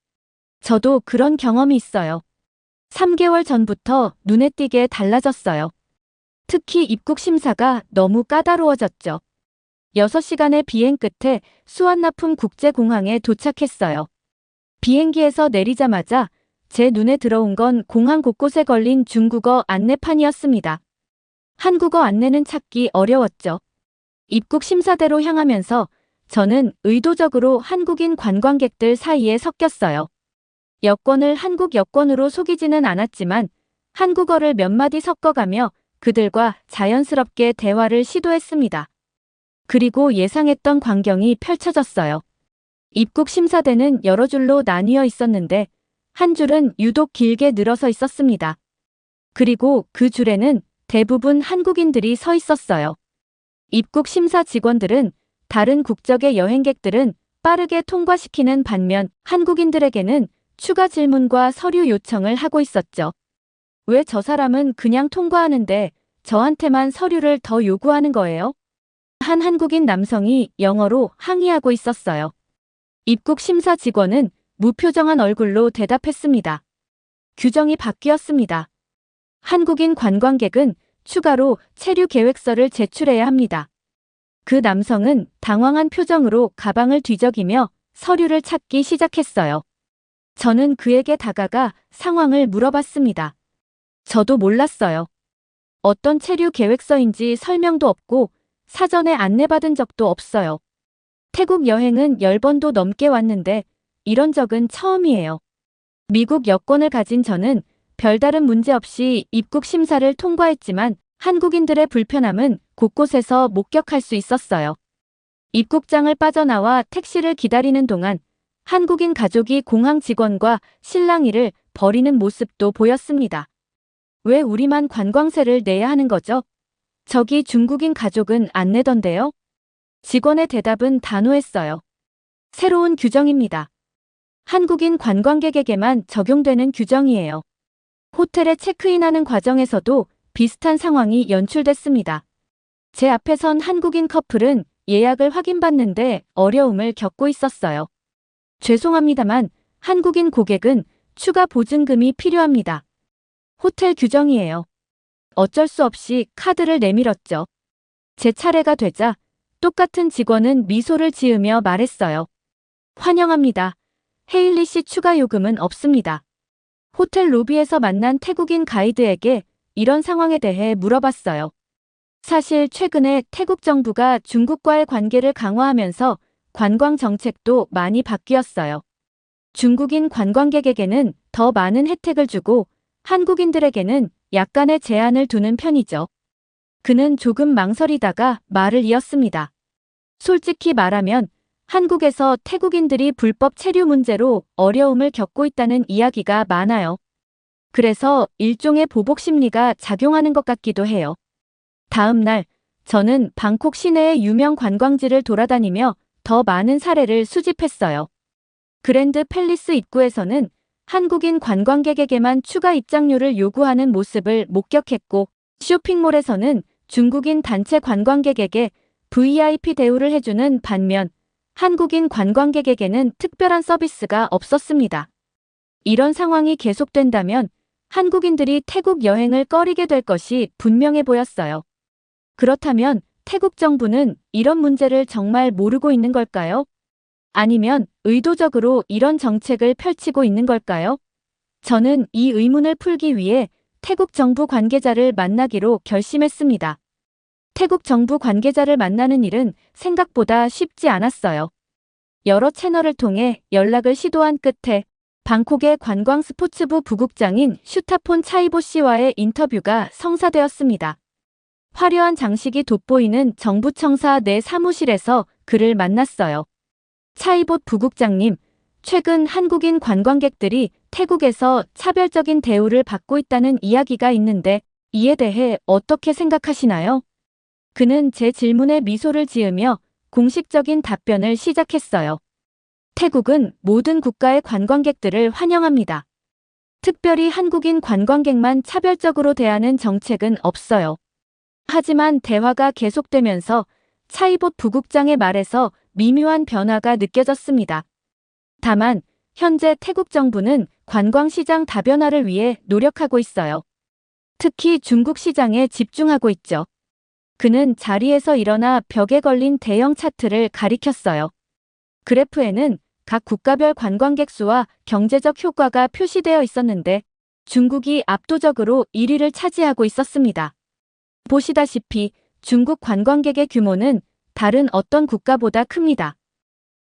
저도 그런 경험이 있어요. 3개월 전부터 눈에 띄게 달라졌어요. 특히 입국 심사가 너무 까다로워졌죠. 6시간의 비행 끝에 수완나품 국제공항에 도착했어요. 비행기에서 내리자마자 제 눈에 들어온 건 공항 곳곳에 걸린 중국어 안내판이었습니다. 한국어 안내는 찾기 어려웠죠. 입국 심사대로 향하면서 저는 의도적으로 한국인 관광객들 사이에 섞였어요. 여권을 한국 여권으로 속이지는 않았지만 한국어를 몇 마디 섞어가며 그들과 자연스럽게 대화를 시도했습니다. 그리고 예상했던 광경이 펼쳐졌어요. 입국 심사대는 여러 줄로 나뉘어 있었는데 한 줄은 유독 길게 늘어서 있었습니다. 그리고 그 줄에는 대부분 한국인들이 서 있었어요. 입국 심사 직원들은 다른 국적의 여행객들은 빠르게 통과시키는 반면 한국인들에게는 추가 질문과 서류 요청을 하고 있었죠. 왜 저 사람은 그냥 통과하는데 저한테만 서류를 더 요구하는 거예요? 한 한국인 남성이 영어로 항의하고 있었어요. 입국 심사 직원은 무표정한 얼굴로 대답했습니다. 규정이 바뀌었습니다. 한국인 관광객은 추가로 체류 계획서를 제출해야 합니다. 그 남성은 당황한 표정으로 가방을 뒤적이며 서류를 찾기 시작했어요. 저는 그에게 다가가 상황을 물어봤습니다. 저도 몰랐어요. 어떤 체류 계획서인지 설명도 없고 사전에 안내받은 적도 없어요. 태국 여행은 10번도 넘게 왔는데 이런 적은 처음이에요. 미국 여권을 가진 저는 별다른 문제 없이 입국 심사를 통과했지만 한국인들의 불편함은 곳곳에서 목격할 수 있었어요. 입국장을 빠져나와 택시를 기다리는 동안 한국인 가족이 공항 직원과 실랑이를 벌이는 모습도 보였습니다. 왜 우리만 관광세를 내야 하는 거죠? 저기 중국인 가족은 안 내던데요? 직원의 대답은 단호했어요. 새로운 규정입니다. 한국인 관광객에게만 적용되는 규정이에요. 호텔에 체크인하는 과정에서도 비슷한 상황이 연출됐습니다. 제 앞에 선 한국인 커플은 예약을 확인받는데 어려움을 겪고 있었어요. 죄송합니다만 한국인 고객은 추가 보증금이 필요합니다. 호텔 규정이에요. 어쩔 수 없이 카드를 내밀었죠. 제 차례가 되자 똑같은 직원은 미소를 지으며 말했어요. 환영합니다. 헤일리 씨 추가 요금은 없습니다. 호텔 로비에서 만난 태국인 가이드에게 이런 상황에 대해 물어봤어요. 사실 최근에 태국 정부가 중국과의 관계를 강화하면서 관광 정책도 많이 바뀌었어요. 중국인 관광객에게는 더 많은 혜택을 주고 한국인들에게는 약간의 제한을 두는 편이죠. 그는 조금 망설이다가 말을 이었습니다. 솔직히 말하면 한국에서 태국인들이 불법 체류 문제로 어려움을 겪고 있다는 이야기가 많아요. 그래서 일종의 보복 심리가 작용하는 것 같기도 해요. 다음 날, 저는 방콕 시내의 유명 관광지를 돌아다니며 더 많은 사례를 수집했어요. 그랜드 팰리스 입구에서는 한국인 관광객에게만 추가 입장료를 요구하는 모습을 목격했고, 쇼핑몰에서는 중국인 단체 관광객에게 VIP 대우를 해주는 반면, 한국인 관광객에게는 특별한 서비스가 없었습니다. 이런 상황이 계속된다면 한국인들이 태국 여행을 꺼리게 될 것이 분명해 보였어요. 그렇다면 태국 정부는 이런 문제를 정말 모르고 있는 걸까요? 아니면 의도적으로 이런 정책을 펼치고 있는 걸까요? 저는 이 의문을 풀기 위해 태국 정부 관계자를 만나기로 결심했습니다. 태국 정부 관계자를 만나는 일은 생각보다 쉽지 않았어요. 여러 채널을 통해 연락을 시도한 끝에 방콕의 관광 스포츠부 부국장인 슈타폰 차이보 씨와의 인터뷰가 성사되었습니다. 화려한 장식이 돋보이는 정부청사 내 사무실에서 그를 만났어요. 차이보 부국장님, 최근 한국인 관광객들이 태국에서 차별적인 대우를 받고 있다는 이야기가 있는데 이에 대해 어떻게 생각하시나요? 그는 제 질문에 미소를 지으며 공식적인 답변을 시작했어요. 태국은 모든 국가의 관광객들을 환영합니다. 특별히 한국인 관광객만 차별적으로 대하는 정책은 없어요. 하지만 대화가 계속되면서 차이봇 부국장의 말에서 미묘한 변화가 느껴졌습니다. 다만 현재 태국 정부는 관광시장 다변화를 위해 노력하고 있어요. 특히 중국 시장에 집중하고 있죠. 그는 자리에서 일어나 벽에 걸린 대형 차트를 가리켰어요. 그래프에는 각 국가별 관광객 수와 경제적 효과가 표시되어 있었는데 중국이 압도적으로 1위를 차지하고 있었습니다. 보시다시피 중국 관광객의 규모는 다른 어떤 국가보다 큽니다.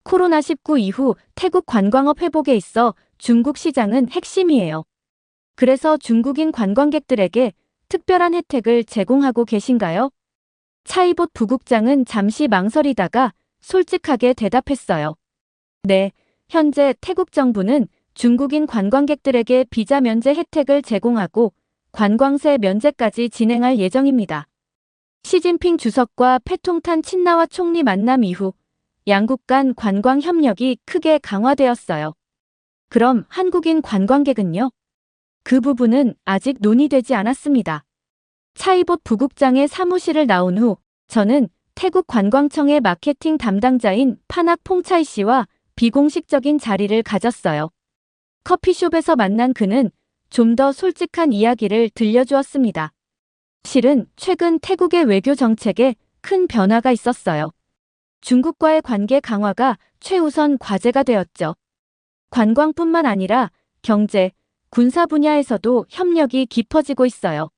코로나19 이후 태국 관광업 회복에 있어 중국 시장은 핵심이에요. 그래서 중국인 관광객들에게 특별한 혜택을 제공하고 계신가요? 차이봇 부국장은 잠시 망설이다가 솔직하게 대답했어요. 네, 현재 태국 정부는 중국인 관광객들에게 비자 면제 혜택을 제공하고 관광세 면제까지 진행할 예정입니다. 시진핑 주석과 패통탄 친나와 총리 만남 이후 양국 간 관광 협력이 크게 강화되었어요. 그럼 한국인 관광객은요? 그 부분은 아직 논의되지 않았습니다. 차이봇 부국장의 사무실을 나온 후 저는 태국 관광청의 마케팅 담당자인 파낙 퐁차이 씨와 비공식적인 자리를 가졌어요. 커피숍에서 만난 그는 좀 더 솔직한 이야기를 들려주었습니다. 실은 최근 태국의 외교 정책에 큰 변화가 있었어요. 중국과의 관계 강화가 최우선 과제가 되었죠. 관광뿐만 아니라 경제, 군사 분야에서도 협력이 깊어지고 있어요.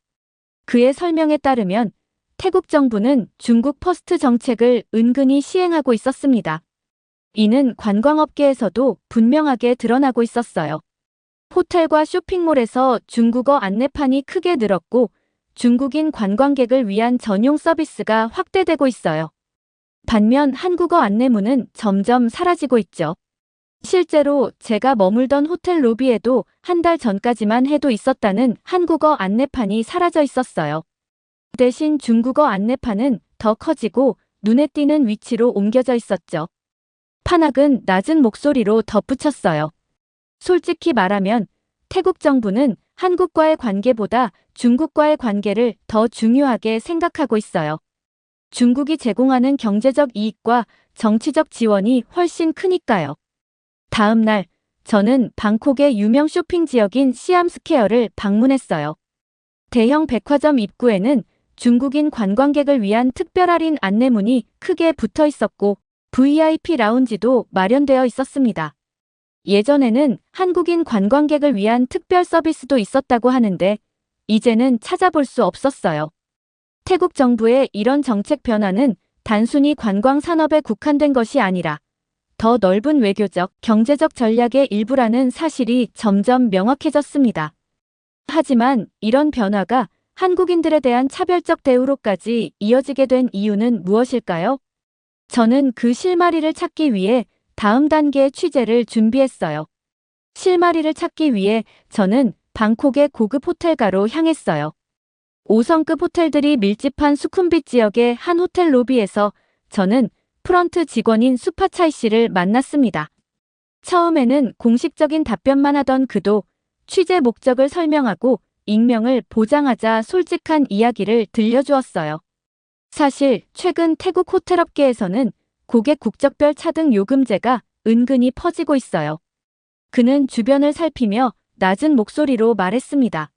그의 설명에 따르면 태국 정부는 중국 퍼스트 정책을 은근히 시행하고 있었습니다. 이는 관광업계에서도 분명하게 드러나고 있었어요. 호텔과 쇼핑몰에서 중국어 안내판이 크게 늘었고 중국인 관광객을 위한 전용 서비스가 확대되고 있어요. 반면 한국어 안내문은 점점 사라지고 있죠. 실제로 제가 머물던 호텔 로비에도 한 달 전까지만 해도 있었다는 한국어 안내판이 사라져 있었어요. 대신 중국어 안내판은 더 커지고 눈에 띄는 위치로 옮겨져 있었죠. 판학은 낮은 목소리로 덧붙였어요. 솔직히 말하면 태국 정부는 한국과의 관계보다 중국과의 관계를 더 중요하게 생각하고 있어요. 중국이 제공하는 경제적 이익과 정치적 지원이 훨씬 크니까요. 다음 날, 저는 방콕의 유명 쇼핑 지역인 시암스퀘어를 방문했어요. 대형 백화점 입구에는 중국인 관광객을 위한 특별 할인 안내문이 크게 붙어 있었고 VIP 라운지도 마련되어 있었습니다. 예전에는 한국인 관광객을 위한 특별 서비스도 있었다고 하는데 이제는 찾아볼 수 없었어요. 태국 정부의 이런 정책 변화는 단순히 관광 산업에 국한된 것이 아니라 더 넓은 외교적, 경제적 전략의 일부라는 사실이 점점 명확해졌습니다. 하지만 이런 변화가 한국인들에 대한 차별적 대우로까지 이어지게 된 이유는 무엇일까요? 저는 그 실마리를 찾기 위해 다음 단계의 취재를 준비했어요. 실마리를 찾기 위해 저는 방콕의 고급 호텔가로 향했어요. 5성급 호텔들이 밀집한 수쿰빗 지역의 한 호텔 로비에서 저는 프런트 직원인 수파차이 씨를 만났습니다. 처음에는 공식적인 답변만 하던 그도 취재 목적을 설명하고 익명을 보장하자 솔직한 이야기를 들려주었어요. 사실 최근 태국 호텔업계에서는 고객 국적별 차등 요금제가 은근히 퍼지고 있어요. 그는 주변을 살피며 낮은 목소리로 말했습니다.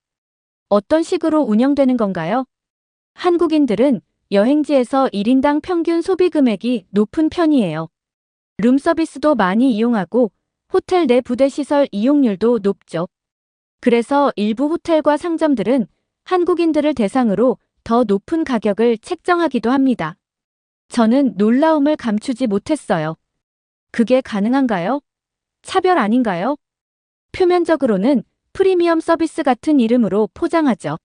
어떤 식으로 운영되는 건가요? 한국인들은 여행지에서 1인당 평균 소비 금액이 높은 편이에요. 룸서비스도 많이 이용하고 호텔 내 부대시설 이용률도 높죠. 그래서 일부 호텔과 상점들은 한국인들을 대상으로 더 높은 가격을 책정하기도 합니다. 저는 놀라움을 감추지 못했어요. 그게 가능한가요? 차별 아닌가요? 표면적으로는 프리미엄 서비스 같은 이름으로 포장하죠.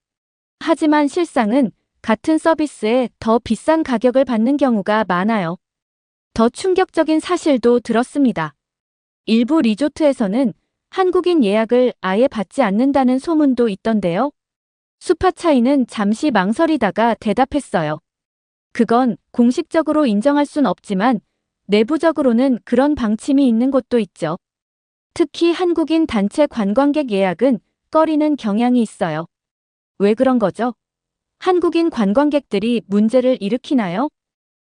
하지만 실상은 같은 서비스에 더 비싼 가격을 받는 경우가 많아요. 더 충격적인 사실도 들었습니다. 일부 리조트에서는 한국인 예약을 아예 받지 않는다는 소문도 있던데요. 수파차이는 잠시 망설이다가 대답했어요. 그건 공식적으로 인정할 순 없지만 내부적으로는 그런 방침이 있는 곳도 있죠. 특히 한국인 단체 관광객 예약은 꺼리는 경향이 있어요. 왜 그런 거죠? 한국인 관광객들이 문제를 일으키나요?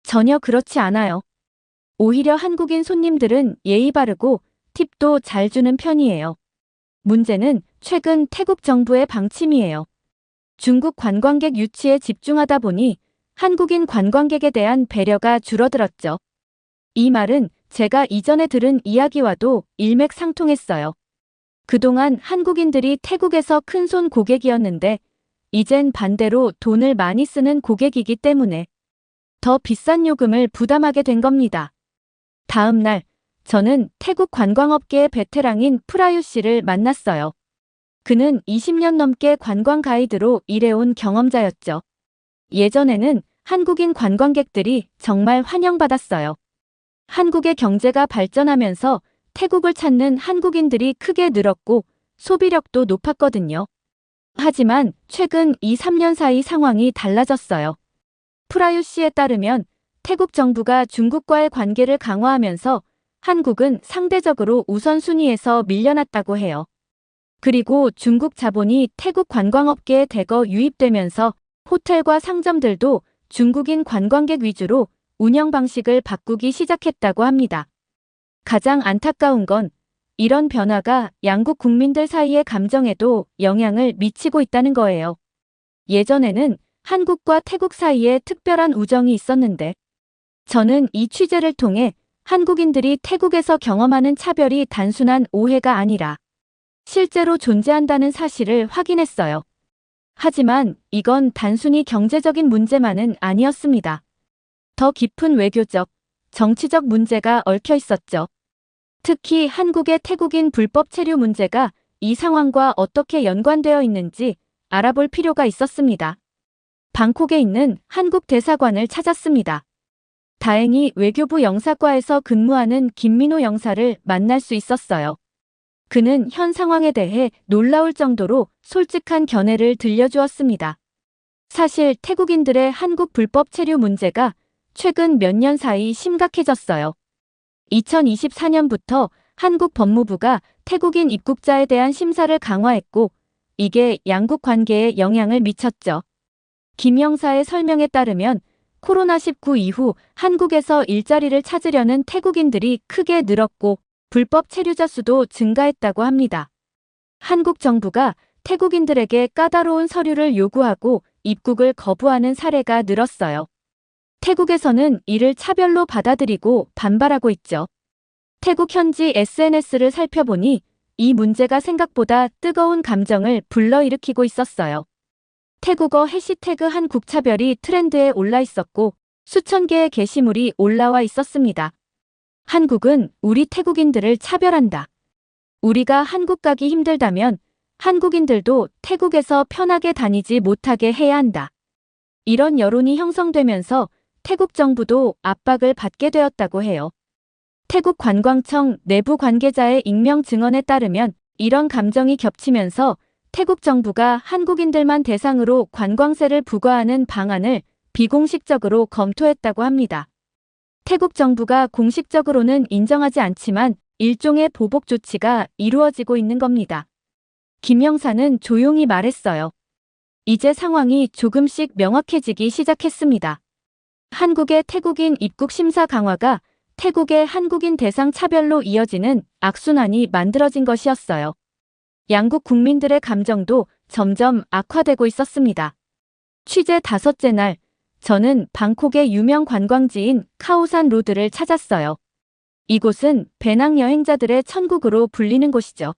전혀 그렇지 않아요. 오히려 한국인 손님들은 예의 바르고 팁도 잘 주는 편이에요. 문제는 최근 태국 정부의 방침이에요. 중국 관광객 유치에 집중하다 보니 한국인 관광객에 대한 배려가 줄어들었죠. 이 말은 제가 이전에 들은 이야기와도 일맥상통했어요. 그동안 한국인들이 태국에서 큰손 고객이었는데 이젠 반대로 돈을 많이 쓰는 고객이기 때문에 더 비싼 요금을 부담하게 된 겁니다. 다음 날 저는 태국 관광업계의 베테랑인 프라유 씨를 만났어요. 그는 20년 넘게 관광 가이드로 일해온 경험자였죠. 예전에는 한국인 관광객들이 정말 환영받았어요. 한국의 경제가 발전하면서 태국을 찾는 한국인들이 크게 늘었고 소비력도 높았거든요. 하지만 최근 2, 3년 사이 상황이 달라졌어요. 프라유 씨에 따르면 태국 정부가 중국과의 관계를 강화하면서 한국은 상대적으로 우선순위에서 밀려났다고 해요. 그리고 중국 자본이 태국 관광업계에 대거 유입되면서 호텔과 상점들도 중국인 관광객 위주로 운영 방식을 바꾸기 시작했다고 합니다. 가장 안타까운 건 이런 변화가 양국 국민들 사이의 감정에도 영향을 미치고 있다는 거예요. 예전에는 한국과 태국 사이에 특별한 우정이 있었는데 저는 이 취재를 통해 한국인들이 태국에서 경험하는 차별이 단순한 오해가 아니라 실제로 존재한다는 사실을 확인했어요. 하지만 이건 단순히 경제적인 문제만은 아니었습니다. 더 깊은 외교적, 정치적 문제가 얽혀 있었죠. 특히 한국의 태국인 불법 체류 문제가 이 상황과 어떻게 연관되어 있는지 알아볼 필요가 있었습니다. 방콕에 있는 한국 대사관을 찾았습니다. 다행히 외교부 영사과에서 근무하는 김민호 영사를 만날 수 있었어요. 그는 현 상황에 대해 놀라울 정도로 솔직한 견해를 들려주었습니다. 사실 태국인들의 한국 불법 체류 문제가 최근 몇 년 사이 심각해졌어요. 2024년부터 한국 법무부가 태국인 입국자에 대한 심사를 강화했고, 이게 양국 관계에 영향을 미쳤죠. 김 영사의 설명에 따르면 코로나19 이후 한국에서 일자리를 찾으려는 태국인들이 크게 늘었고 불법 체류자 수도 증가했다고 합니다. 한국 정부가 태국인들에게 까다로운 서류를 요구하고 입국을 거부하는 사례가 늘었어요. 태국에서는 이를 차별로 받아들이고 반발하고 있죠. 태국 현지 SNS를 살펴보니 이 문제가 생각보다 뜨거운 감정을 불러일으키고 있었어요. 태국어 해시태그 한국차별이 트렌드에 올라 있었고 수천 개의 게시물이 올라와 있었습니다. 한국은 우리 태국인들을 차별한다. 우리가 한국 가기 힘들다면 한국인들도 태국에서 편하게 다니지 못하게 해야 한다. 이런 여론이 형성되면서 태국 정부도 압박을 받게 되었다고 해요. 태국 관광청 내부 관계자의 익명 증언에 따르면 이런 감정이 겹치면서 태국 정부가 한국인들만 대상으로 관광세를 부과하는 방안을 비공식적으로 검토했다고 합니다. 태국 정부가 공식적으로는 인정하지 않지만 일종의 보복 조치가 이루어지고 있는 겁니다. 김 영사는 조용히 말했어요. 이제 상황이 조금씩 명확해지기 시작했습니다. 한국의 태국인 입국 심사 강화가 태국의 한국인 대상 차별로 이어지는 악순환이 만들어진 것이었어요. 양국 국민들의 감정도 점점 악화되고 있었습니다. 취재 5째 날, 저는 방콕의 유명 관광지인 카오산 로드를 찾았어요. 이곳은 배낭 여행자들의 천국으로 불리는 곳이죠.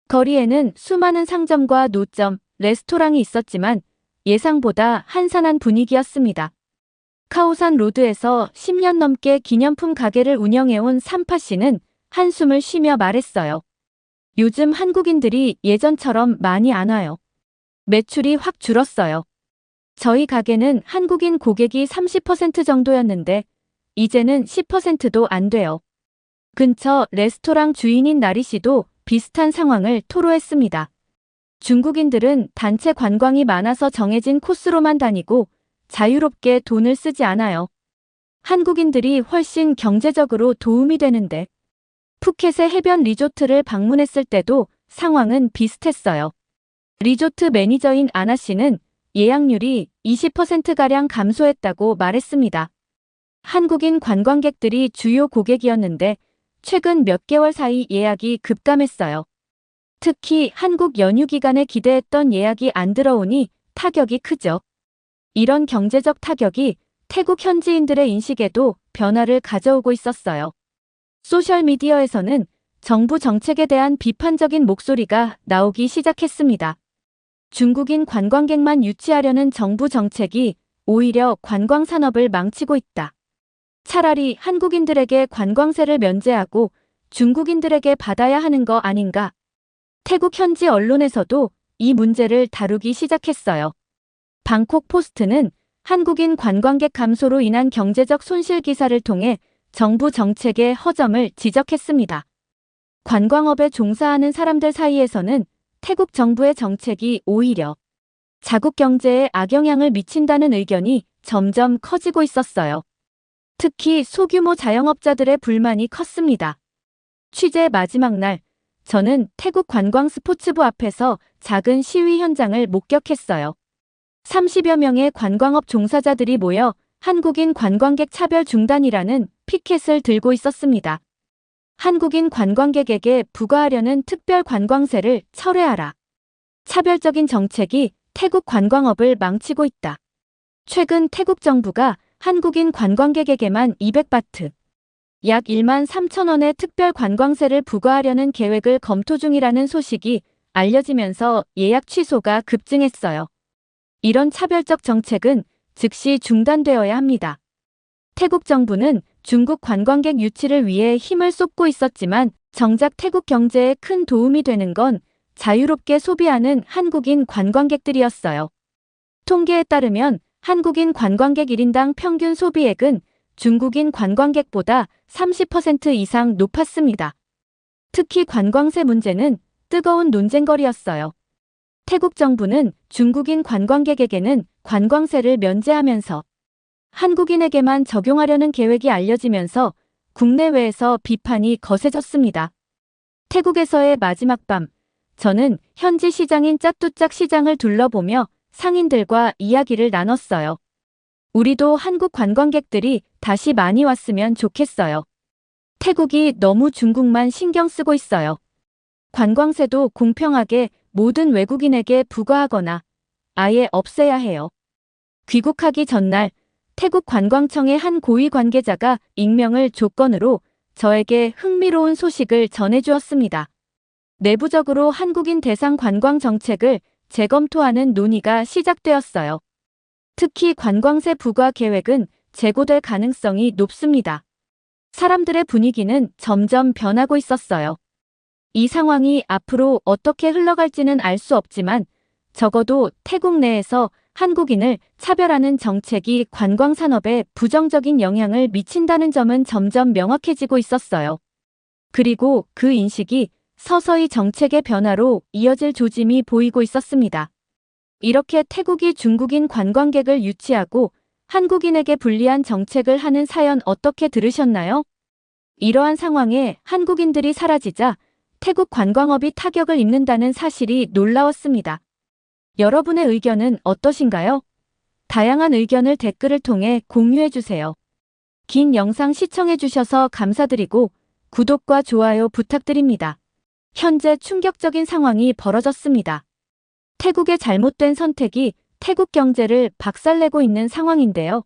거리에는 수많은 상점과 노점, 레스토랑이 있었지만 예상보다 한산한 분위기였습니다. 카오산 로드에서 10년 넘게 기념품 가게를 운영해온 삼파 씨는 한숨을 쉬며 말했어요. 요즘 한국인들이 예전처럼 많이 안 와요. 매출이 확 줄었어요. 저희 가게는 한국인 고객이 30% 정도였는데 이제는 10%도 안 돼요. 근처 레스토랑 주인인 나리 씨도 비슷한 상황을 토로했습니다. 중국인들은 단체 관광이 많아서 정해진 코스로만 다니고 자유롭게 돈을 쓰지 않아요. 한국인들이 훨씬 경제적으로 도움이 되는데. 푸켓의 해변 리조트를 방문했을 때도 상황은 비슷했어요. 리조트 매니저인 아나 씨는 예약률이 20%가량 감소했다고 말했습니다. 한국인 관광객들이 주요 고객이었는데 최근 몇 개월 사이 예약이 급감했어요. 특히 한국 연휴 기간에 기대했던 예약이 안 들어오니 타격이 크죠. 이런 경제적 타격이 태국 현지인들의 인식에도 변화를 가져오고 있었어요. 소셜미디어에서는 정부 정책에 대한 비판적인 목소리가 나오기 시작했습니다. 중국인 관광객만 유치하려는 정부 정책이 오히려 관광산업을 망치고 있다. 차라리 한국인들에게 관광세를 면제하고 중국인들에게 받아야 하는 거 아닌가? 태국 현지 언론에서도 이 문제를 다루기 시작했어요. 방콕 포스트는 한국인 관광객 감소로 인한 경제적 손실 기사를 통해 정부 정책의 허점을 지적했습니다. 관광업에 종사하는 사람들 사이에서는 태국 정부의 정책이 오히려 자국 경제에 악영향을 미친다는 의견이 점점 커지고 있었어요. 특히 소규모 자영업자들의 불만이 컸습니다. 취재 마지막 날, 저는 태국 관광 스포츠부 앞에서 작은 시위 현장을 목격했어요. 30여 명의 관광업 종사자들이 모여 한국인 관광객 차별 중단이라는 피켓을 들고 있었습니다. 한국인 관광객에게 부과하려는 특별 관광세를 철회하라. 차별적인 정책이 태국 관광업을 망치고 있다. 최근 태국 정부가 한국인 관광객에게만 200바트, 약 1만 3천 원의 특별 관광세를 부과하려는 계획을 검토 중이라는 소식이 알려지면서 예약 취소가 급증했어요. 이런 차별적 정책은 즉시 중단되어야 합니다. 태국 정부는 중국 관광객 유치를 위해 힘을 쏟고 있었지만 정작 태국 경제에 큰 도움이 되는 건 자유롭게 소비하는 한국인 관광객들이었어요. 통계에 따르면 한국인 관광객 1인당 평균 소비액은 중국인 관광객보다 30% 이상 높았습니다. 특히 관광세 문제는 뜨거운 논쟁거리였어요. 태국 정부는 중국인 관광객에게는 관광세를 면제하면서 한국인에게만 적용하려는 계획이 알려지면서 국내외에서 비판이 거세졌습니다. 태국에서의 마지막 밤, 저는 현지 시장인 짜뚜짝 시장을 둘러보며 상인들과 이야기를 나눴어요. 우리도 한국 관광객들이 다시 많이 왔으면 좋겠어요. 태국이 너무 중국만 신경 쓰고 있어요. 관광세도 공평하게 모든 외국인에게 부과하거나 아예 없애야 해요. 귀국하기 전날 태국 관광청의 한 고위 관계자가 익명을 조건으로 저에게 흥미로운 소식을 전해주었습니다. 내부적으로 한국인 대상 관광 정책을 재검토하는 논의가 시작되었어요. 특히 관광세 부과 계획은 재고될 가능성이 높습니다. 사람들의 분위기는 점점 변하고 있었어요. 이 상황이 앞으로 어떻게 흘러갈지는 알 수 없지만 적어도 태국 내에서 한국인을 차별하는 정책이 관광산업에 부정적인 영향을 미친다는 점은 점점 명확해지고 있었어요. 그리고 그 인식이 서서히 정책의 변화로 이어질 조짐이 보이고 있었습니다. 이렇게 태국이 중국인 관광객을 유치하고 한국인에게 불리한 정책을 하는 사연 어떻게 들으셨나요? 이러한 상황에 한국인들이 사라지자 태국 관광업이 타격을 입는다는 사실이 놀라웠습니다. 여러분의 의견은 어떠신가요? 다양한 의견을 댓글을 통해 공유해주세요. 긴 영상 시청해주셔서 감사드리고 구독과 좋아요 부탁드립니다. 현재 충격적인 상황이 벌어졌습니다. 태국의 잘못된 선택이 태국 경제를 박살내고 있는 상황인데요.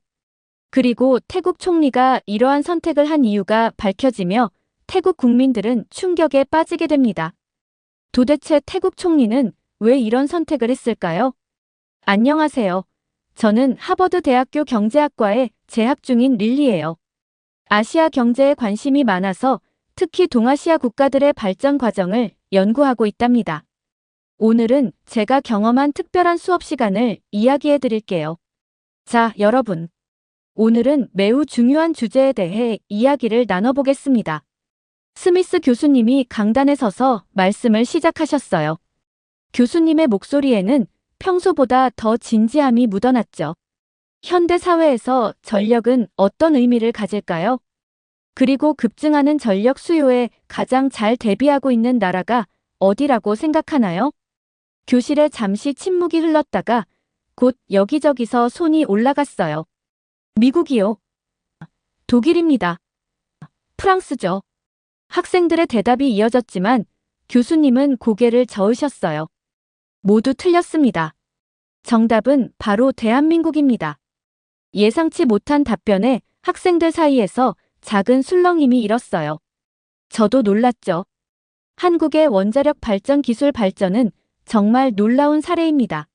그리고 태국 총리가 이러한 선택을 한 이유가 밝혀지며 태국 국민들은 충격에 빠지게 됩니다. 도대체 태국 총리는 왜 이런 선택을 했을까요? 안녕하세요. 저는 하버드 대학교 경제학과에 재학 중인 릴리예요. 아시아 경제에 관심이 많아서 특히 동아시아 국가들의 발전 과정을 연구하고 있답니다. 오늘은 제가 경험한 특별한 수업 시간을 이야기해 드릴게요. 자, 여러분. 오늘은 매우 중요한 주제에 대해 이야기를 나눠보겠습니다. 스미스 교수님이 강단에 서서 말씀을 시작하셨어요. 교수님의 목소리에는 평소보다 더 진지함이 묻어났죠. 현대 사회에서 전력은 어떤 의미를 가질까요? 그리고 급증하는 전력 수요에 가장 잘 대비하고 있는 나라가 어디라고 생각하나요? 교실에 잠시 침묵이 흘렀다가 곧 여기저기서 손이 올라갔어요. 미국이요. 독일입니다. 프랑스죠. 학생들의 대답이 이어졌지만 교수님은 고개를 저으셨어요. 모두 틀렸습니다. 정답은 바로 대한민국입니다. 예상치 못한 답변에 학생들 사이에서 작은 술렁임이 일었어요. 저도 놀랐죠. 한국의 원자력 발전 기술 발전은 정말 놀라운 사례입니다.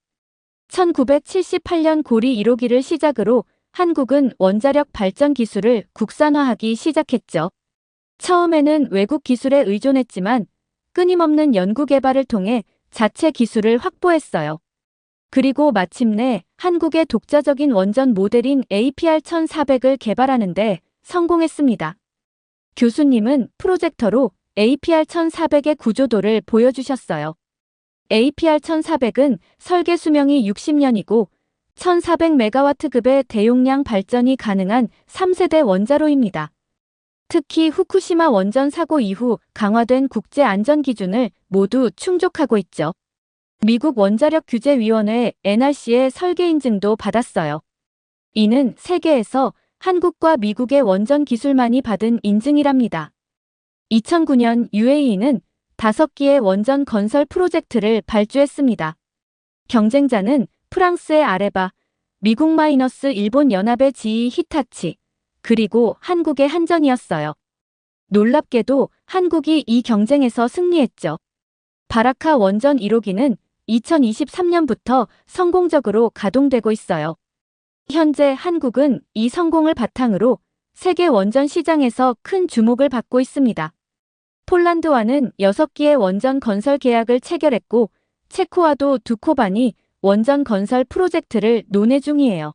1978년 고리 1호기를 시작으로 한국은 원자력 발전 기술을 국산화하기 시작했죠. 처음에는 외국 기술에 의존했지만 끊임없는 연구 개발을 통해 자체 기술을 확보했어요. 그리고 마침내 한국의 독자적인 원전 모델인 APR-1400을 개발하는데 성공했습니다. 교수님은 프로젝터로 APR-1400의 구조도를 보여주셨어요. APR-1400은 설계 수명이 60년이고 1400메가와트급의 대용량 발전이 가능한 3세대 원자로입니다. 특히 후쿠시마 원전 사고 이후 강화된 국제 안전 기준을 모두 충족하고 있죠. 미국 원자력규제위원회 NRC의 설계 인증도 받았어요. 이는 세계에서 한국과 미국의 원전 기술만이 받은 인증이랍니다. 2009년 UAE는 5기의 원전 건설 프로젝트를 발주했습니다. 경쟁자는 프랑스의 아레바, 미국 일본 연합의 GE 히타치, 그리고 한국의 한전이었어요. 놀랍게도 한국이 이 경쟁에서 승리했죠. 바라카 원전 1호기는 2023년부터 성공적으로 가동되고 있어요. 현재 한국은 이 성공을 바탕으로 세계 원전 시장에서 큰 주목을 받고 있습니다. 폴란드와는 6기의 원전 건설 계약을 체결했고 체코와도 2코반이 원전 건설 프로젝트를 논의 중이에요.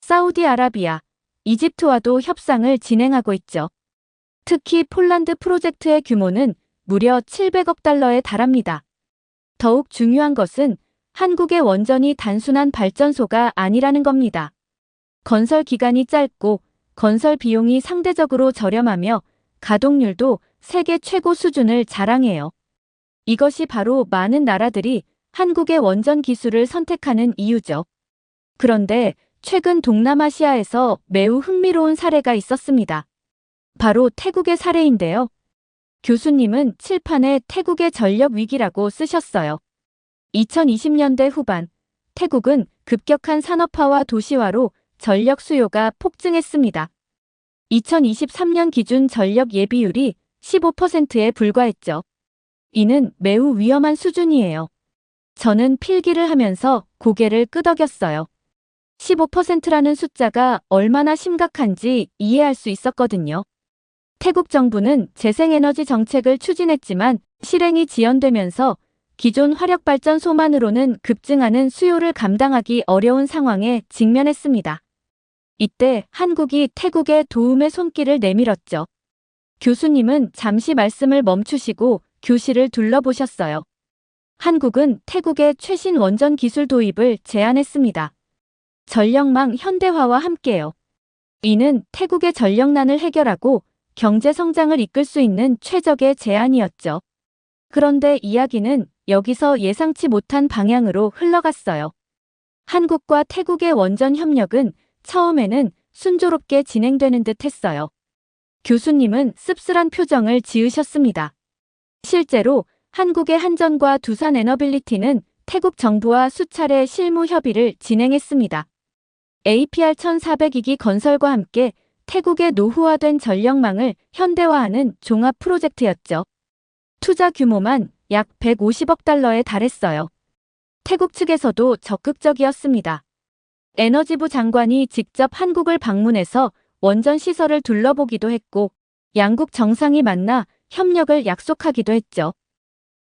사우디아라비아, 이집트와도 협상을 진행하고 있죠. 특히 폴란드 프로젝트의 규모는 무려 700억 달러에 달합니다. 더욱 중요한 것은 한국의 원전이 단순한 발전소가 아니라는 겁니다. 건설 기간이 짧고 건설 비용이 상대적으로 저렴하며 가동률도 세계 최고 수준을 자랑해요. 이것이 바로 많은 나라들이 한국의 원전 기술을 선택하는 이유죠. 그런데 최근 동남아시아에서 매우 흥미로운 사례가 있었습니다. 바로 태국의 사례인데요. 교수님은 칠판에 태국의 전력 위기라고 쓰셨어요. 2020년대 후반, 태국은 급격한 산업화와 도시화로 전력 수요가 폭증했습니다. 2023년 기준 전력 예비율이 15%에 불과했죠. 이는 매우 위험한 수준이에요. 저는 필기를 하면서 고개를 끄덕였어요. 15%라는 숫자가 얼마나 심각한지 이해할 수 있었거든요. 태국 정부는 재생에너지 정책을 추진했지만 실행이 지연되면서 기존 화력발전소만으로는 급증하는 수요를 감당하기 어려운 상황에 직면했습니다. 이때 한국이 태국의 도움의 손길을 내밀었죠. 교수님은 잠시 말씀을 멈추시고 교실을 둘러보셨어요. 한국은 태국의 최신 원전 기술 도입을 제안했습니다. 전력망 현대화와 함께요. 이는 태국의 전력난을 해결하고 경제 성장을 이끌 수 있는 최적의 제안이었죠. 그런데 이야기는 여기서 예상치 못한 방향으로 흘러갔어요. 한국과 태국의 원전 협력은 처음에는 순조롭게 진행되는 듯 했어요. 교수님은 씁쓸한 표정을 지으셨습니다. 실제로 한국의 한전과 두산 에너빌리티는 태국 정부와 수차례 실무 협의를 진행했습니다. APR 1400기기 건설과 함께 태국의 노후화된 전력망을 현대화하는 종합 프로젝트였죠. 투자 규모만 약 150억 달러에 달했어요. 태국 측에서도 적극적이었습니다. 에너지부 장관이 직접 한국을 방문해서 원전 시설을 둘러보기도 했고 양국 정상이 만나 협력을 약속하기도 했죠.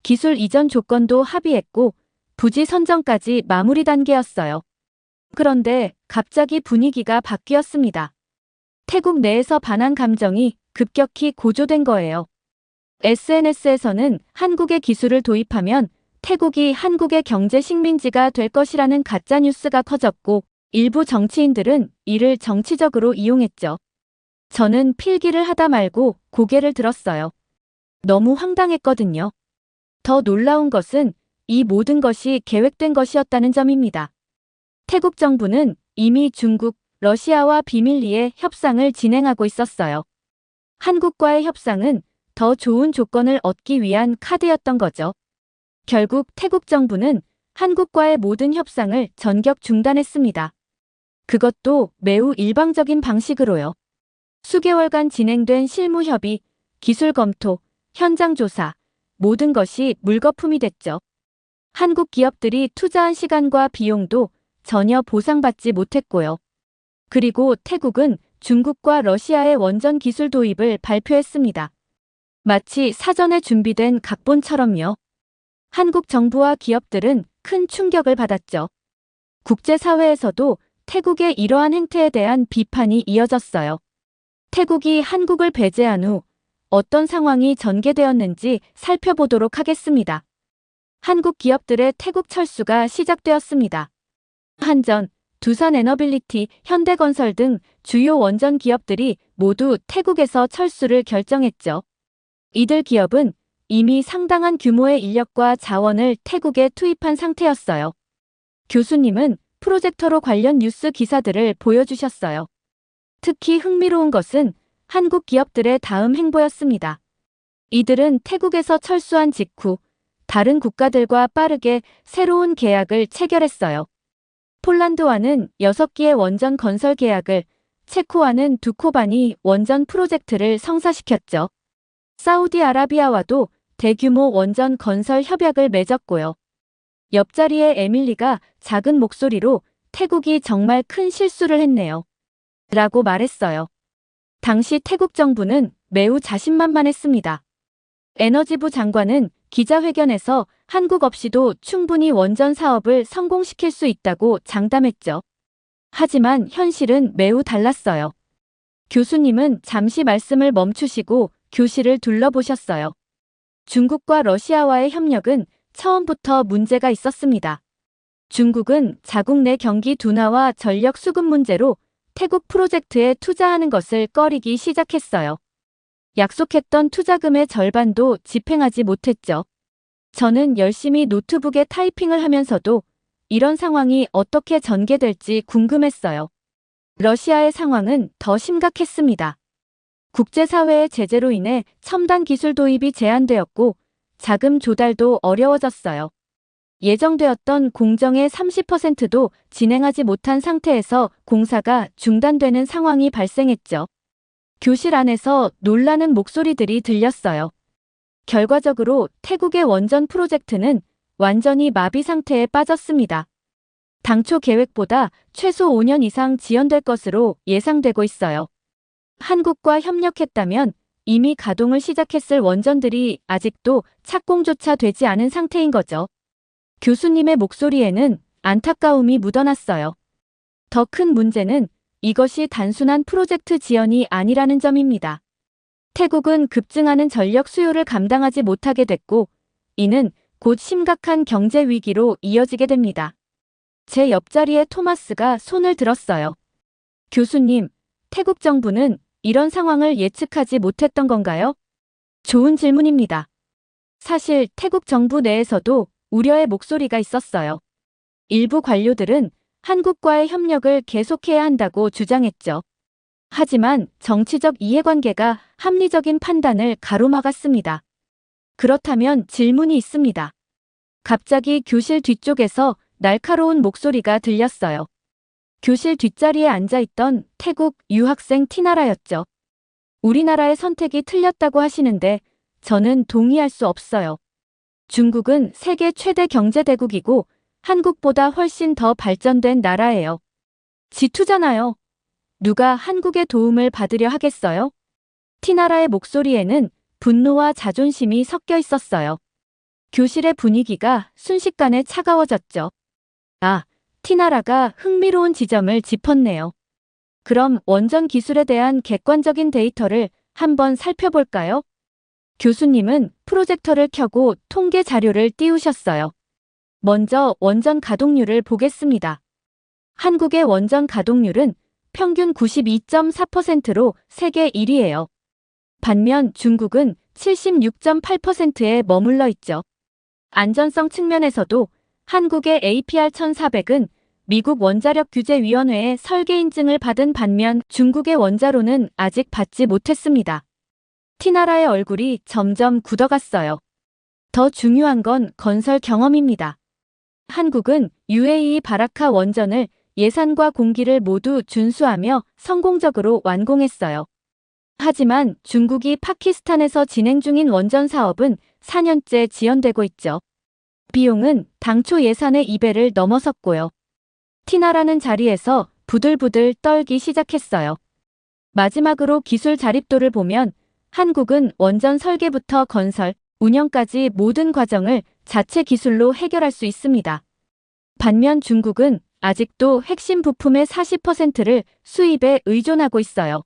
기술 이전 조건도 합의했고 부지 선정까지 마무리 단계였어요. 그런데 갑자기 분위기가 바뀌었습니다. 태국 내에서 반한 감정이 급격히 고조된 거예요. SNS에서는 한국의 기술을 도입하면 태국이 한국의 경제 식민지가 될 것이라는 가짜뉴스가 커졌고 일부 정치인들은 이를 정치적으로 이용했죠. 저는 필기를 하다 말고 고개를 들었어요. 너무 황당했거든요. 더 놀라운 것은 이 모든 것이 계획된 것이었다는 점입니다. 태국 정부는 이미 중국, 러시아와 비밀리에 협상을 진행하고 있었어요. 한국과의 협상은 더 좋은 조건을 얻기 위한 카드였던 거죠. 결국 태국 정부는 한국과의 모든 협상을 전격 중단했습니다. 그것도 매우 일방적인 방식으로요. 수개월간 진행된 실무 협의, 기술 검토, 현장 조사, 모든 것이 물거품이 됐죠. 한국 기업들이 투자한 시간과 비용도 전혀 보상받지 못했고요. 그리고 태국은 중국과 러시아의 원전 기술 도입을 발표했습니다. 마치 사전에 준비된 각본처럼요. 한국 정부와 기업들은 큰 충격을 받았죠. 국제사회에서도 태국의 이러한 행태에 대한 비판이 이어졌어요. 태국이 한국을 배제한 후 어떤 상황이 전개되었는지 살펴보도록 하겠습니다. 한국 기업들의 태국 철수가 시작되었습니다. 한전, 두산 에너빌리티, 현대건설 등 주요 원전 기업들이 모두 태국에서 철수를 결정했죠. 이들 기업은 이미 상당한 규모의 인력과 자원을 태국에 투입한 상태였어요. 교수님은 프로젝터로 관련 뉴스 기사들을 보여주셨어요. 특히 흥미로운 것은 한국 기업들의 다음 행보였습니다. 이들은 태국에서 철수한 직후 다른 국가들과 빠르게 새로운 계약을 체결했어요. 폴란드와는 6기의 원전 건설 계약을, 체코와는 2코반이 원전 프로젝트를 성사시켰죠. 사우디아라비아와도 대규모 원전 건설 협약을 맺었고요. 옆자리의 에밀리가 작은 목소리로 태국이 정말 큰 실수를 했네요. 라고 말했어요. 당시 태국 정부는 매우 자신만만했습니다. 에너지부 장관은 기자회견에서 한국 없이도 충분히 원전 사업을 성공시킬 수 있다고 장담했죠. 하지만 현실은 매우 달랐어요. 교수님은 잠시 말씀을 멈추시고 교실을 둘러보셨어요. 중국과 러시아와의 협력은 처음부터 문제가 있었습니다. 중국은 자국 내 경기 둔화와 전력 수급 문제로 태국 프로젝트에 투자하는 것을 꺼리기 시작했어요. 약속했던 투자금의 절반도 집행하지 못했죠. 저는 열심히 노트북에 타이핑을 하면서도 이런 상황이 어떻게 전개될지 궁금했어요. 러시아의 상황은 더 심각했습니다. 국제사회의 제재로 인해 첨단 기술 도입이 제한되었고 자금 조달도 어려워졌어요. 예정되었던 공정의 30%도 진행하지 못한 상태에서 공사가 중단되는 상황이 발생했죠. 교실 안에서 놀라는 목소리들이 들렸어요. 결과적으로 태국의 원전 프로젝트는 완전히 마비 상태에 빠졌습니다. 당초 계획보다 최소 5년 이상 지연될 것으로 예상되고 있어요. 한국과 협력했다면 이미 가동을 시작했을 원전들이 아직도 착공조차 되지 않은 상태인 거죠. 교수님의 목소리에는 안타까움이 묻어났어요. 더 큰 문제는 이것이 단순한 프로젝트 지연이 아니라는 점입니다. 태국은 급증하는 전력 수요를 감당하지 못하게 됐고, 이는 곧 심각한 경제 위기로 이어지게 됩니다. 제 옆자리에 토마스가 손을 들었어요. 교수님, 태국 정부는 이런 상황을 예측하지 못했던 건가요? 좋은 질문입니다. 사실 태국 정부 내에서도 우려의 목소리가 있었어요. 일부 관료들은 한국과의 협력을 계속해야 한다고 주장했죠. 하지만 정치적 이해관계가 합리적인 판단을 가로막았습니다. 그렇다면 질문이 있습니다. 갑자기 교실 뒤쪽에서 날카로운 목소리가 들렸어요. 교실 뒷자리에 앉아있던 태국 유학생 티나라였죠. 우리나라의 선택이 틀렸다고 하시는데 저는 동의할 수 없어요. 중국은 세계 최대 경제대국이고 한국보다 훨씬 더 발전된 나라예요. 지투잖아요. 누가 한국의 도움을 받으려 하겠어요? 티나라의 목소리에는 분노와 자존심이 섞여 있었어요. 교실의 분위기가 순식간에 차가워졌죠. 아, 티나라가 흥미로운 지점을 짚었네요. 그럼 원전 기술에 대한 객관적인 데이터를 한번 살펴볼까요? 교수님은 프로젝터를 켜고 통계 자료를 띄우셨어요. 먼저 원전 가동률을 보겠습니다. 한국의 원전 가동률은 평균 92.4%로 세계 1위예요. 반면 중국은 76.8%에 머물러 있죠. 안전성 측면에서도 한국의 APR-1400은 미국 원자력규제위원회의 설계 인증을 받은 반면 중국의 원자로는 아직 받지 못했습니다. 티나라의 얼굴이 점점 굳어갔어요. 더 중요한 건 건설 경험입니다. 한국은 UAE 바라카 원전을 예산과 공기를 모두 준수하며 성공적으로 완공했어요. 하지만 중국이 파키스탄에서 진행 중인 원전 사업은 4년째 지연되고 있죠. 비용은 당초 예산의 2배를 넘어섰고요. 티나라는 자리에서 부들부들 떨기 시작했어요. 마지막으로 기술 자립도를 보면 한국은 원전 설계부터 건설, 운영까지 모든 과정을 자체 기술로 해결할 수 있습니다. 반면 중국은 아직도 핵심 부품의 40%를 수입에 의존하고 있어요.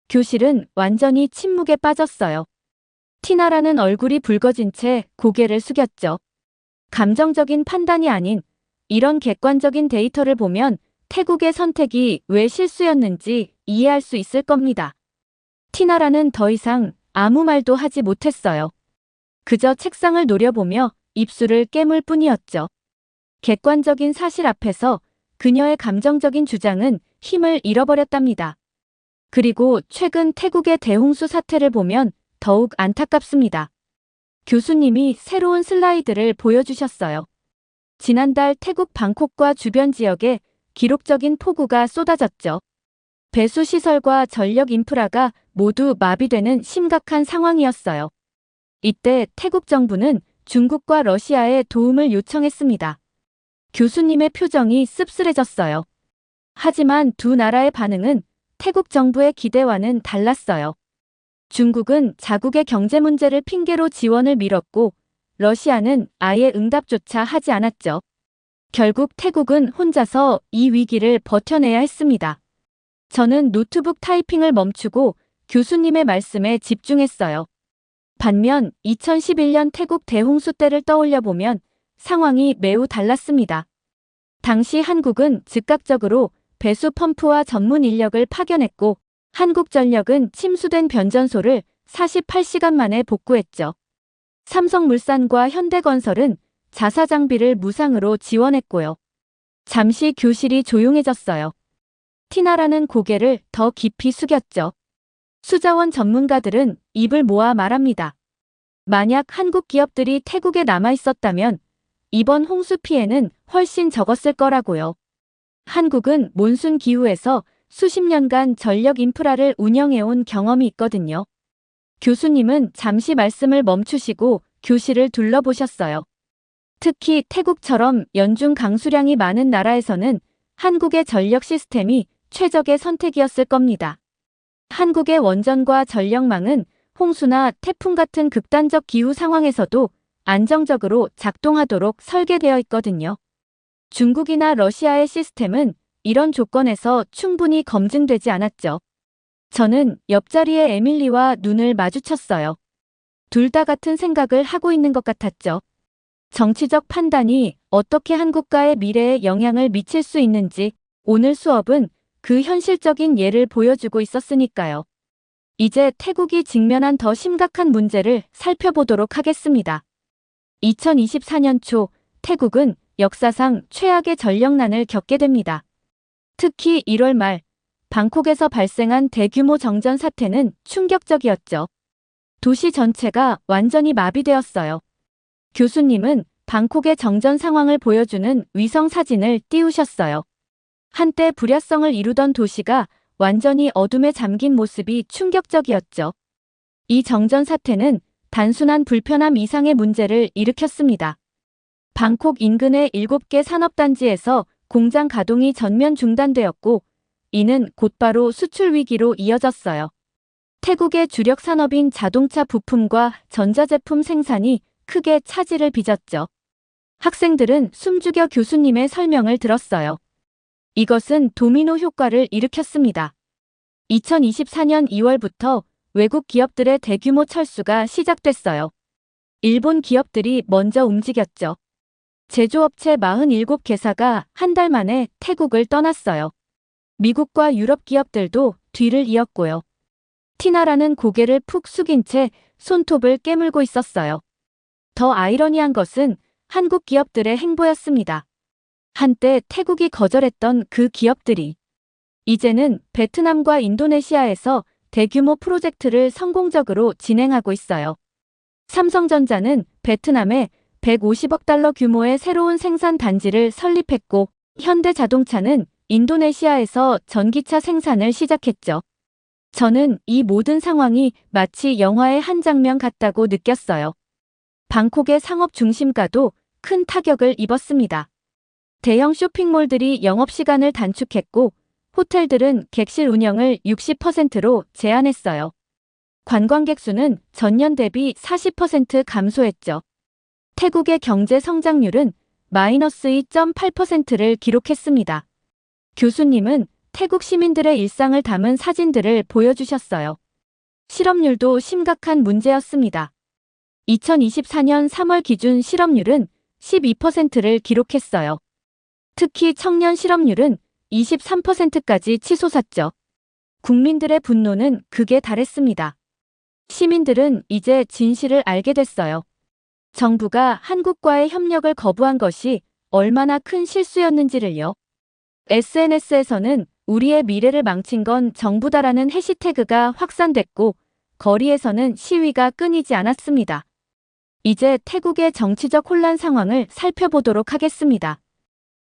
교실은 완전히 침묵에 빠졌어요. 티나라는 얼굴이 붉어진 채 고개를 숙였죠. 감정적인 판단이 아닌 이런 객관적인 데이터를 보면 태국의 선택이 왜 실수였는지 이해할 수 있을 겁니다. 티나라는 더 이상 아무 말도 하지 못했어요. 그저 책상을 노려보며 입술을 깨물 뿐이었죠. 객관적인 사실 앞에서 그녀의 감정적인 주장은 힘을 잃어버렸답니다. 그리고 최근 태국의 대홍수 사태를 보면 더욱 안타깝습니다. 교수님이 새로운 슬라이드를 보여주셨어요. 지난달 태국 방콕과 주변 지역에 기록적인 폭우가 쏟아졌죠. 배수시설과 전력 인프라가 모두 마비되는 심각한 상황이었어요. 이때 태국 정부는 중국과 러시아에 도움을 요청했습니다. 교수님의 표정이 씁쓸해졌어요. 하지만 두 나라의 반응은 태국 정부의 기대와는 달랐어요. 중국은 자국의 경제 문제를 핑계로 지원을 미뤘고 러시아는 아예 응답조차 하지 않았죠. 결국 태국은 혼자서 이 위기를 버텨내야 했습니다. 저는 노트북 타이핑을 멈추고 교수님의 말씀에 집중했어요. 반면 2011년 태국 대홍수 때를 떠올려 보면 상황이 매우 달랐습니다. 당시 한국은 즉각적으로 배수 펌프와 전문 인력을 파견했고 한국전력은 침수된 변전소를 48시간 만에 복구했죠. 삼성물산과 현대건설은 자사 장비를 무상으로 지원했고요. 잠시 교실이 조용해졌어요. 티나라는 고개를 더 깊이 숙였죠. 수자원 전문가들은 입을 모아 말합니다. 만약 한국 기업들이 태국에 남아 있었다면 이번 홍수 피해는 훨씬 적었을 거라고요. 한국은 몬순 기후에서 수십 년간 전력 인프라를 운영해온 경험이 있거든요. 교수님은 잠시 말씀을 멈추시고 교실을 둘러보셨어요. 특히 태국처럼 연중 강수량이 많은 나라에서는 한국의 전력 시스템이 최적의 선택이었을 겁니다. 한국의 원전과 전력망은 홍수나 태풍 같은 극단적 기후 상황에서도 안정적으로 작동하도록 설계되어 있거든요. 중국이나 러시아의 시스템은 이런 조건에서 충분히 검증되지 않았죠. 저는 옆자리의 에밀리와 눈을 마주쳤어요. 둘 다 같은 생각을 하고 있는 것 같았죠. 정치적 판단이 어떻게 한국가의 미래에 영향을 미칠 수 있는지 오늘 수업은 그 현실적인 예를 보여주고 있었으니까요. 이제 태국이 직면한 더 심각한 문제를 살펴보도록 하겠습니다. 2024년 초 태국은 역사상 최악의 전력난을 겪게 됩니다. 특히 1월 말 방콕에서 발생한 대규모 정전 사태는 충격적이었죠. 도시 전체가 완전히 마비되었어요. 교수님은 방콕의 정전 상황을 보여주는 위성 사진을 띄우셨어요. 한때 불야성을 이루던 도시가 완전히 어둠에 잠긴 모습이 충격적이었죠. 이 정전 사태는 단순한 불편함 이상의 문제를 일으켰습니다. 방콕 인근의 7개 산업단지에서 공장 가동이 전면 중단되었고 이는 곧바로 수출 위기로 이어졌어요. 태국의 주력 산업인 자동차 부품과 전자제품 생산이 크게 차질을 빚었죠. 학생들은 숨죽여 교수님의 설명을 들었어요. 이것은 도미노 효과를 일으켰습니다. 2024년 2월부터 외국 기업들의 대규모 철수가 시작됐어요. 일본 기업들이 먼저 움직였죠. 제조업체 47개사가 한 달 만에 태국을 떠났어요. 미국과 유럽 기업들도 뒤를 이었고요. 티나라는 고개를 푹 숙인 채 손톱을 깨물고 있었어요. 더 아이러니한 것은 한국 기업들의 행보였습니다. 한때 태국이 거절했던 그 기업들이 이제는 베트남과 인도네시아에서 대규모 프로젝트를 성공적으로 진행하고 있어요. 삼성전자는 베트남에 150억 달러 규모의 새로운 생산 단지를 설립했고 현대자동차는 인도네시아에서 전기차 생산을 시작했죠. 저는 이 모든 상황이 마치 영화의 한 장면 같다고 느꼈어요. 방콕의 상업 중심가도 큰 타격을 입었습니다. 대형 쇼핑몰들이 영업시간을 단축했고 호텔들은 객실 운영을 60%로 제한했어요. 관광객 수는 전년 대비 40% 감소했죠. 태국의 경제 성장률은 마이너스 2.8%를 기록했습니다. 교수님은 태국 시민들의 일상을 담은 사진들을 보여주셨어요. 실업률도 심각한 문제였습니다. 2024년 3월 기준 실업률은 12%를 기록했어요. 특히 청년 실업률은 23%까지 치솟았죠. 국민들의 분노는 극에 달했습니다. 시민들은 이제 진실을 알게 됐어요. 정부가 한국과의 협력을 거부한 것이 얼마나 큰 실수였는지를요. SNS에서는 우리의 미래를 망친 건 정부다라는 해시태그가 확산됐고 거리에서는 시위가 끊이지 않았습니다. 이제 태국의 정치적 혼란 상황을 살펴보도록 하겠습니다.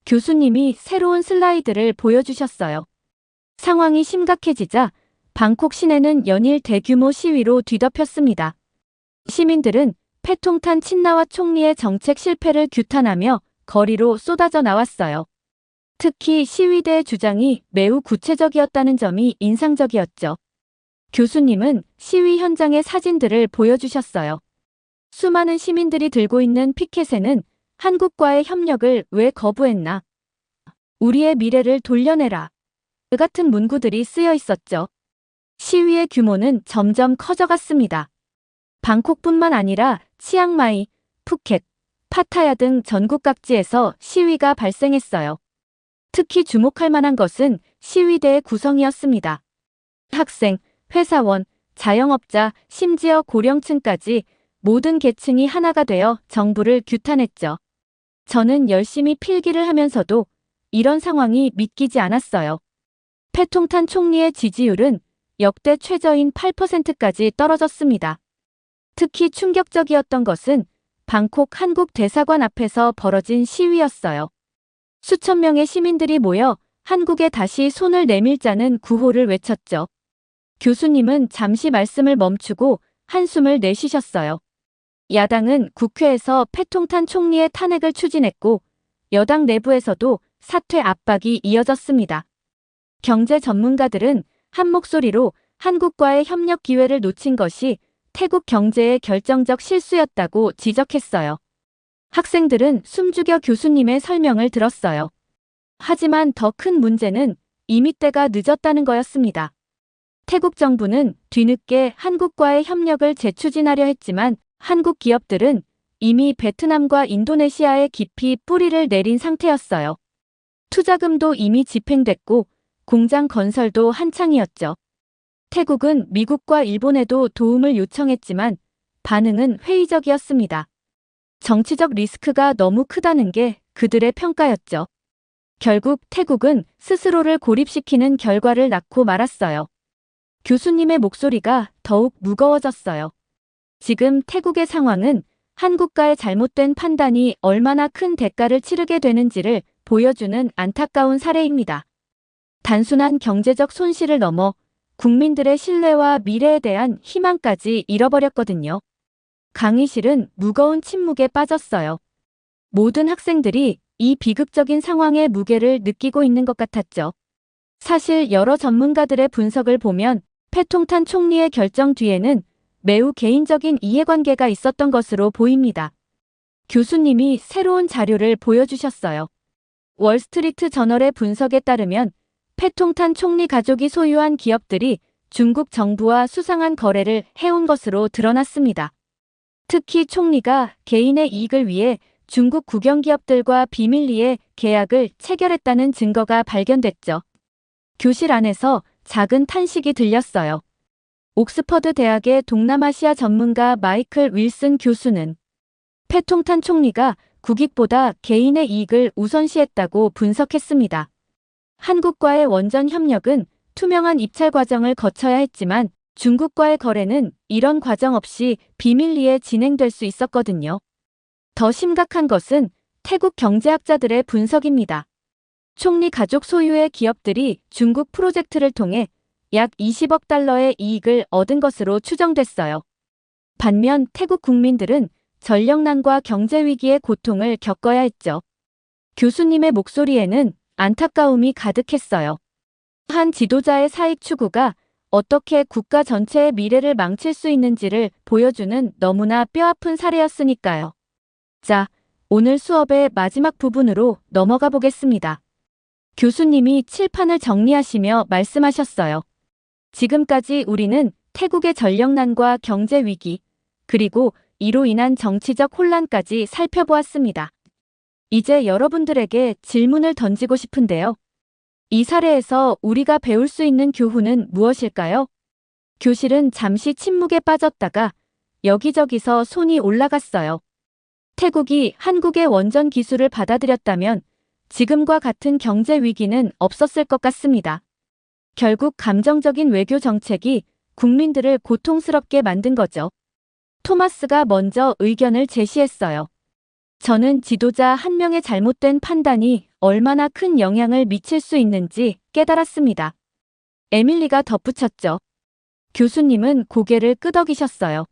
교수님이 새로운 슬라이드를 보여주셨어요. 상황이 심각해지자 방콕 시내는 연일 대규모 시위로 뒤덮였습니다. 시민들은 패통탄 친나와 총리의 정책 실패를 규탄하며 거리로 쏟아져 나왔어요. 특히 시위대의 주장이 매우 구체적이었다는 점이 인상적이었죠. 교수님은 시위 현장의 사진들을 보여주셨어요. 수많은 시민들이 들고 있는 피켓에는 한국과의 협력을 왜 거부했나? 우리의 미래를 돌려내라. 그 같은 문구들이 쓰여 있었죠. 시위의 규모는 점점 커져갔습니다. 방콕뿐만 아니라 치앙마이, 푸켓, 파타야 등 전국 각지에서 시위가 발생했어요. 특히 주목할 만한 것은 시위대의 구성이었습니다. 학생, 회사원, 자영업자, 심지어 고령층까지 모든 계층이 하나가 되어 정부를 규탄했죠. 저는 열심히 필기를 하면서도 이런 상황이 믿기지 않았어요. 패통탄 총리의 지지율은 역대 최저인 8%까지 떨어졌습니다. 특히 충격적이었던 것은 방콕 한국 대사관 앞에서 벌어진 시위였어요. 수천 명의 시민들이 모여 한국에 다시 손을 내밀자는 구호를 외쳤죠. 교수님은 잠시 말씀을 멈추고 한숨을 내쉬셨어요. 야당은 국회에서 패통탄 총리의 탄핵을 추진했고 여당 내부에서도 사퇴 압박이 이어졌습니다. 경제 전문가들은 한 목소리로 한국과의 협력 기회를 놓친 것이 태국 경제의 결정적 실수였다고 지적했어요. 학생들은 숨죽여 교수님의 설명을 들었어요. 하지만 더 큰 문제는 이미 때가 늦었다는 거였습니다. 태국 정부는 뒤늦게 한국과의 협력을 재추진하려 했지만 한국 기업들은 이미 베트남과 인도네시아에 깊이 뿌리를 내린 상태였어요. 투자금도 이미 집행됐고 공장 건설도 한창이었죠. 태국은 미국과 일본에도 도움을 요청했지만 반응은 회의적이었습니다. 정치적 리스크가 너무 크다는 게 그들의 평가였죠. 결국 태국은 스스로를 고립시키는 결과를 낳고 말았어요. 교수님의 목소리가 더욱 무거워졌어요. 지금 태국의 상황은 한국과의 잘못된 판단이 얼마나 큰 대가를 치르게 되는지를 보여주는 안타까운 사례입니다. 단순한 경제적 손실을 넘어 국민들의 신뢰와 미래에 대한 희망까지 잃어버렸거든요. 강의실은 무거운 침묵에 빠졌어요. 모든 학생들이 이 비극적인 상황의 무게를 느끼고 있는 것 같았죠. 사실 여러 전문가들의 분석을 보면 패통탄 총리의 결정 뒤에는 매우 개인적인 이해관계가 있었던 것으로 보입니다. 교수님이 새로운 자료를 보여주셨어요. 월스트리트 저널의 분석에 따르면 패통탄 총리 가족이 소유한 기업들이 중국 정부와 수상한 거래를 해온 것으로 드러났습니다. 특히 총리가 개인의 이익을 위해 중국 국영기업들과 비밀리에 계약을 체결했다는 증거가 발견됐죠. 교실 안에서 작은 탄식이 들렸어요. 옥스퍼드 대학의 동남아시아 전문가 마이클 윌슨 교수는 패통탄 총리가 국익보다 개인의 이익을 우선시했다고 분석했습니다. 한국과의 원전 협력은 투명한 입찰 과정을 거쳐야 했지만 중국과의 거래는 이런 과정 없이 비밀리에 진행될 수 있었거든요. 더 심각한 것은 태국 경제학자들의 분석입니다. 총리 가족 소유의 기업들이 중국 프로젝트를 통해 약 20억 달러의 이익을 얻은 것으로 추정됐어요. 반면 태국 국민들은 전력난과 경제 위기의 고통을 겪어야 했죠. 교수님의 목소리에는 안타까움이 가득했어요. 한 지도자의 사익 추구가 어떻게 국가 전체의 미래를 망칠 수 있는지를 보여주는 너무나 뼈아픈 사례였으니까요. 자, 오늘 수업의 마지막 부분으로 넘어가 보겠습니다. 교수님이 칠판을 정리하시며 말씀하셨어요. 지금까지 우리는 태국의 전력난과 경제 위기, 그리고 이로 인한 정치적 혼란까지 살펴보았습니다. 이제 여러분들에게 질문을 던지고 싶은데요. 이 사례에서 우리가 배울 수 있는 교훈은 무엇일까요? 교실은 잠시 침묵에 빠졌다가 여기저기서 손이 올라갔어요. 태국이 한국의 원전 기술을 받아들였다면 지금과 같은 경제 위기는 없었을 것 같습니다. 결국 감정적인 외교 정책이 국민들을 고통스럽게 만든 거죠. 토마스가 먼저 의견을 제시했어요. 저는 지도자 한 명의 잘못된 판단이 얼마나 큰 영향을 미칠 수 있는지 깨달았습니다. 에밀리가 덧붙였죠. 교수님은 고개를 끄덕이셨어요.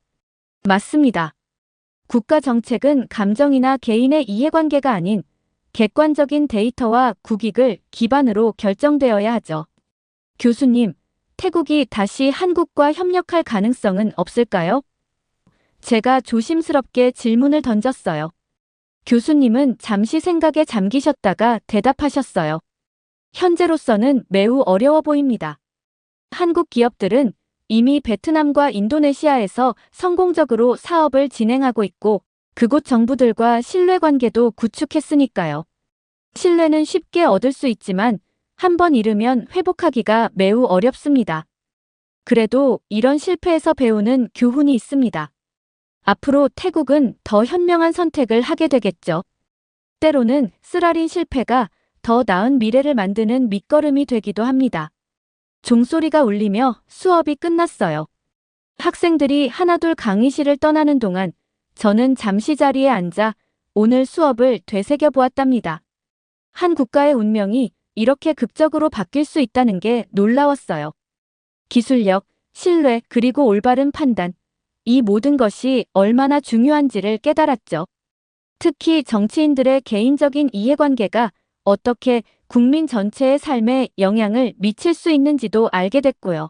맞습니다. 국가 정책은 감정이나 개인의 이해관계가 아닌 객관적인 데이터와 국익을 기반으로 결정되어야 하죠. 교수님, 태국이 다시 한국과 협력할 가능성은 없을까요? 제가 조심스럽게 질문을 던졌어요. 교수님은 잠시 생각에 잠기셨다가 대답하셨어요. 현재로서는 매우 어려워 보입니다. 한국 기업들은 이미 베트남과 인도네시아에서 성공적으로 사업을 진행하고 있고 그곳 정부들과 신뢰관계도 구축했으니까요. 신뢰는 쉽게 얻을 수 있지만 한번 잃으면 회복하기가 매우 어렵습니다. 그래도 이런 실패에서 배우는 교훈이 있습니다. 앞으로 태국은 더 현명한 선택을 하게 되겠죠. 때로는 쓰라린 실패가 더 나은 미래를 만드는 밑거름이 되기도 합니다. 종소리가 울리며 수업이 끝났어요. 학생들이 하나둘 강의실을 떠나는 동안 저는 잠시 자리에 앉아 오늘 수업을 되새겨 보았답니다. 한 국가의 운명이 이렇게 극적으로 바뀔 수 있다는 게 놀라웠어요. 기술력, 신뢰, 그리고 올바른 판단. 이 모든 것이 얼마나 중요한지를 깨달았죠. 특히 정치인들의 개인적인 이해관계가 어떻게 국민 전체의 삶에 영향을 미칠 수 있는지도 알게 됐고요.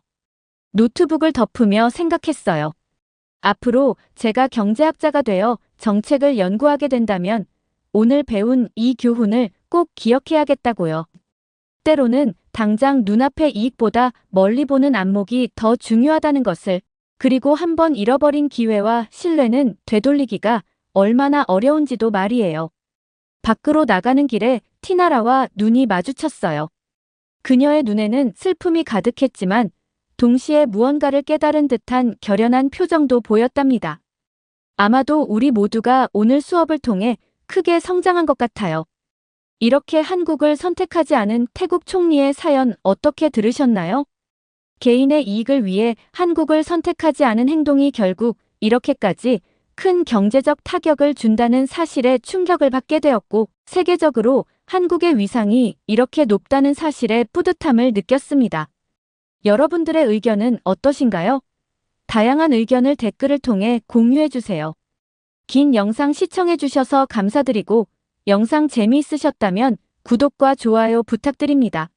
노트북을 덮으며 생각했어요. 앞으로 제가 경제학자가 되어 정책을 연구하게 된다면 오늘 배운 이 교훈을 꼭 기억해야겠다고요. 때로는 당장 눈앞의 이익보다 멀리 보는 안목이 더 중요하다는 것을, 그리고 한번 잃어버린 기회와 신뢰는 되돌리기가 얼마나 어려운지도 말이에요. 밖으로 나가는 길에 티나라와 눈이 마주쳤어요. 그녀의 눈에는 슬픔이 가득했지만 동시에 무언가를 깨달은 듯한 결연한 표정도 보였답니다. 아마도 우리 모두가 오늘 수업을 통해 크게 성장한 것 같아요. 이렇게 한국을 선택하지 않은 태국 총리의 사연 어떻게 들으셨나요? 개인의 이익을 위해 한국을 선택하지 않은 행동이 결국 이렇게까지 큰 경제적 타격을 준다는 사실에 충격을 받게 되었고, 세계적으로 한국의 위상이 이렇게 높다는 사실에 뿌듯함을 느꼈습니다. 여러분들의 의견은 어떠신가요? 다양한 의견을 댓글을 통해 공유해주세요. 긴 영상 시청해주셔서 감사드리고, 영상 재미있으셨다면 구독과 좋아요 부탁드립니다.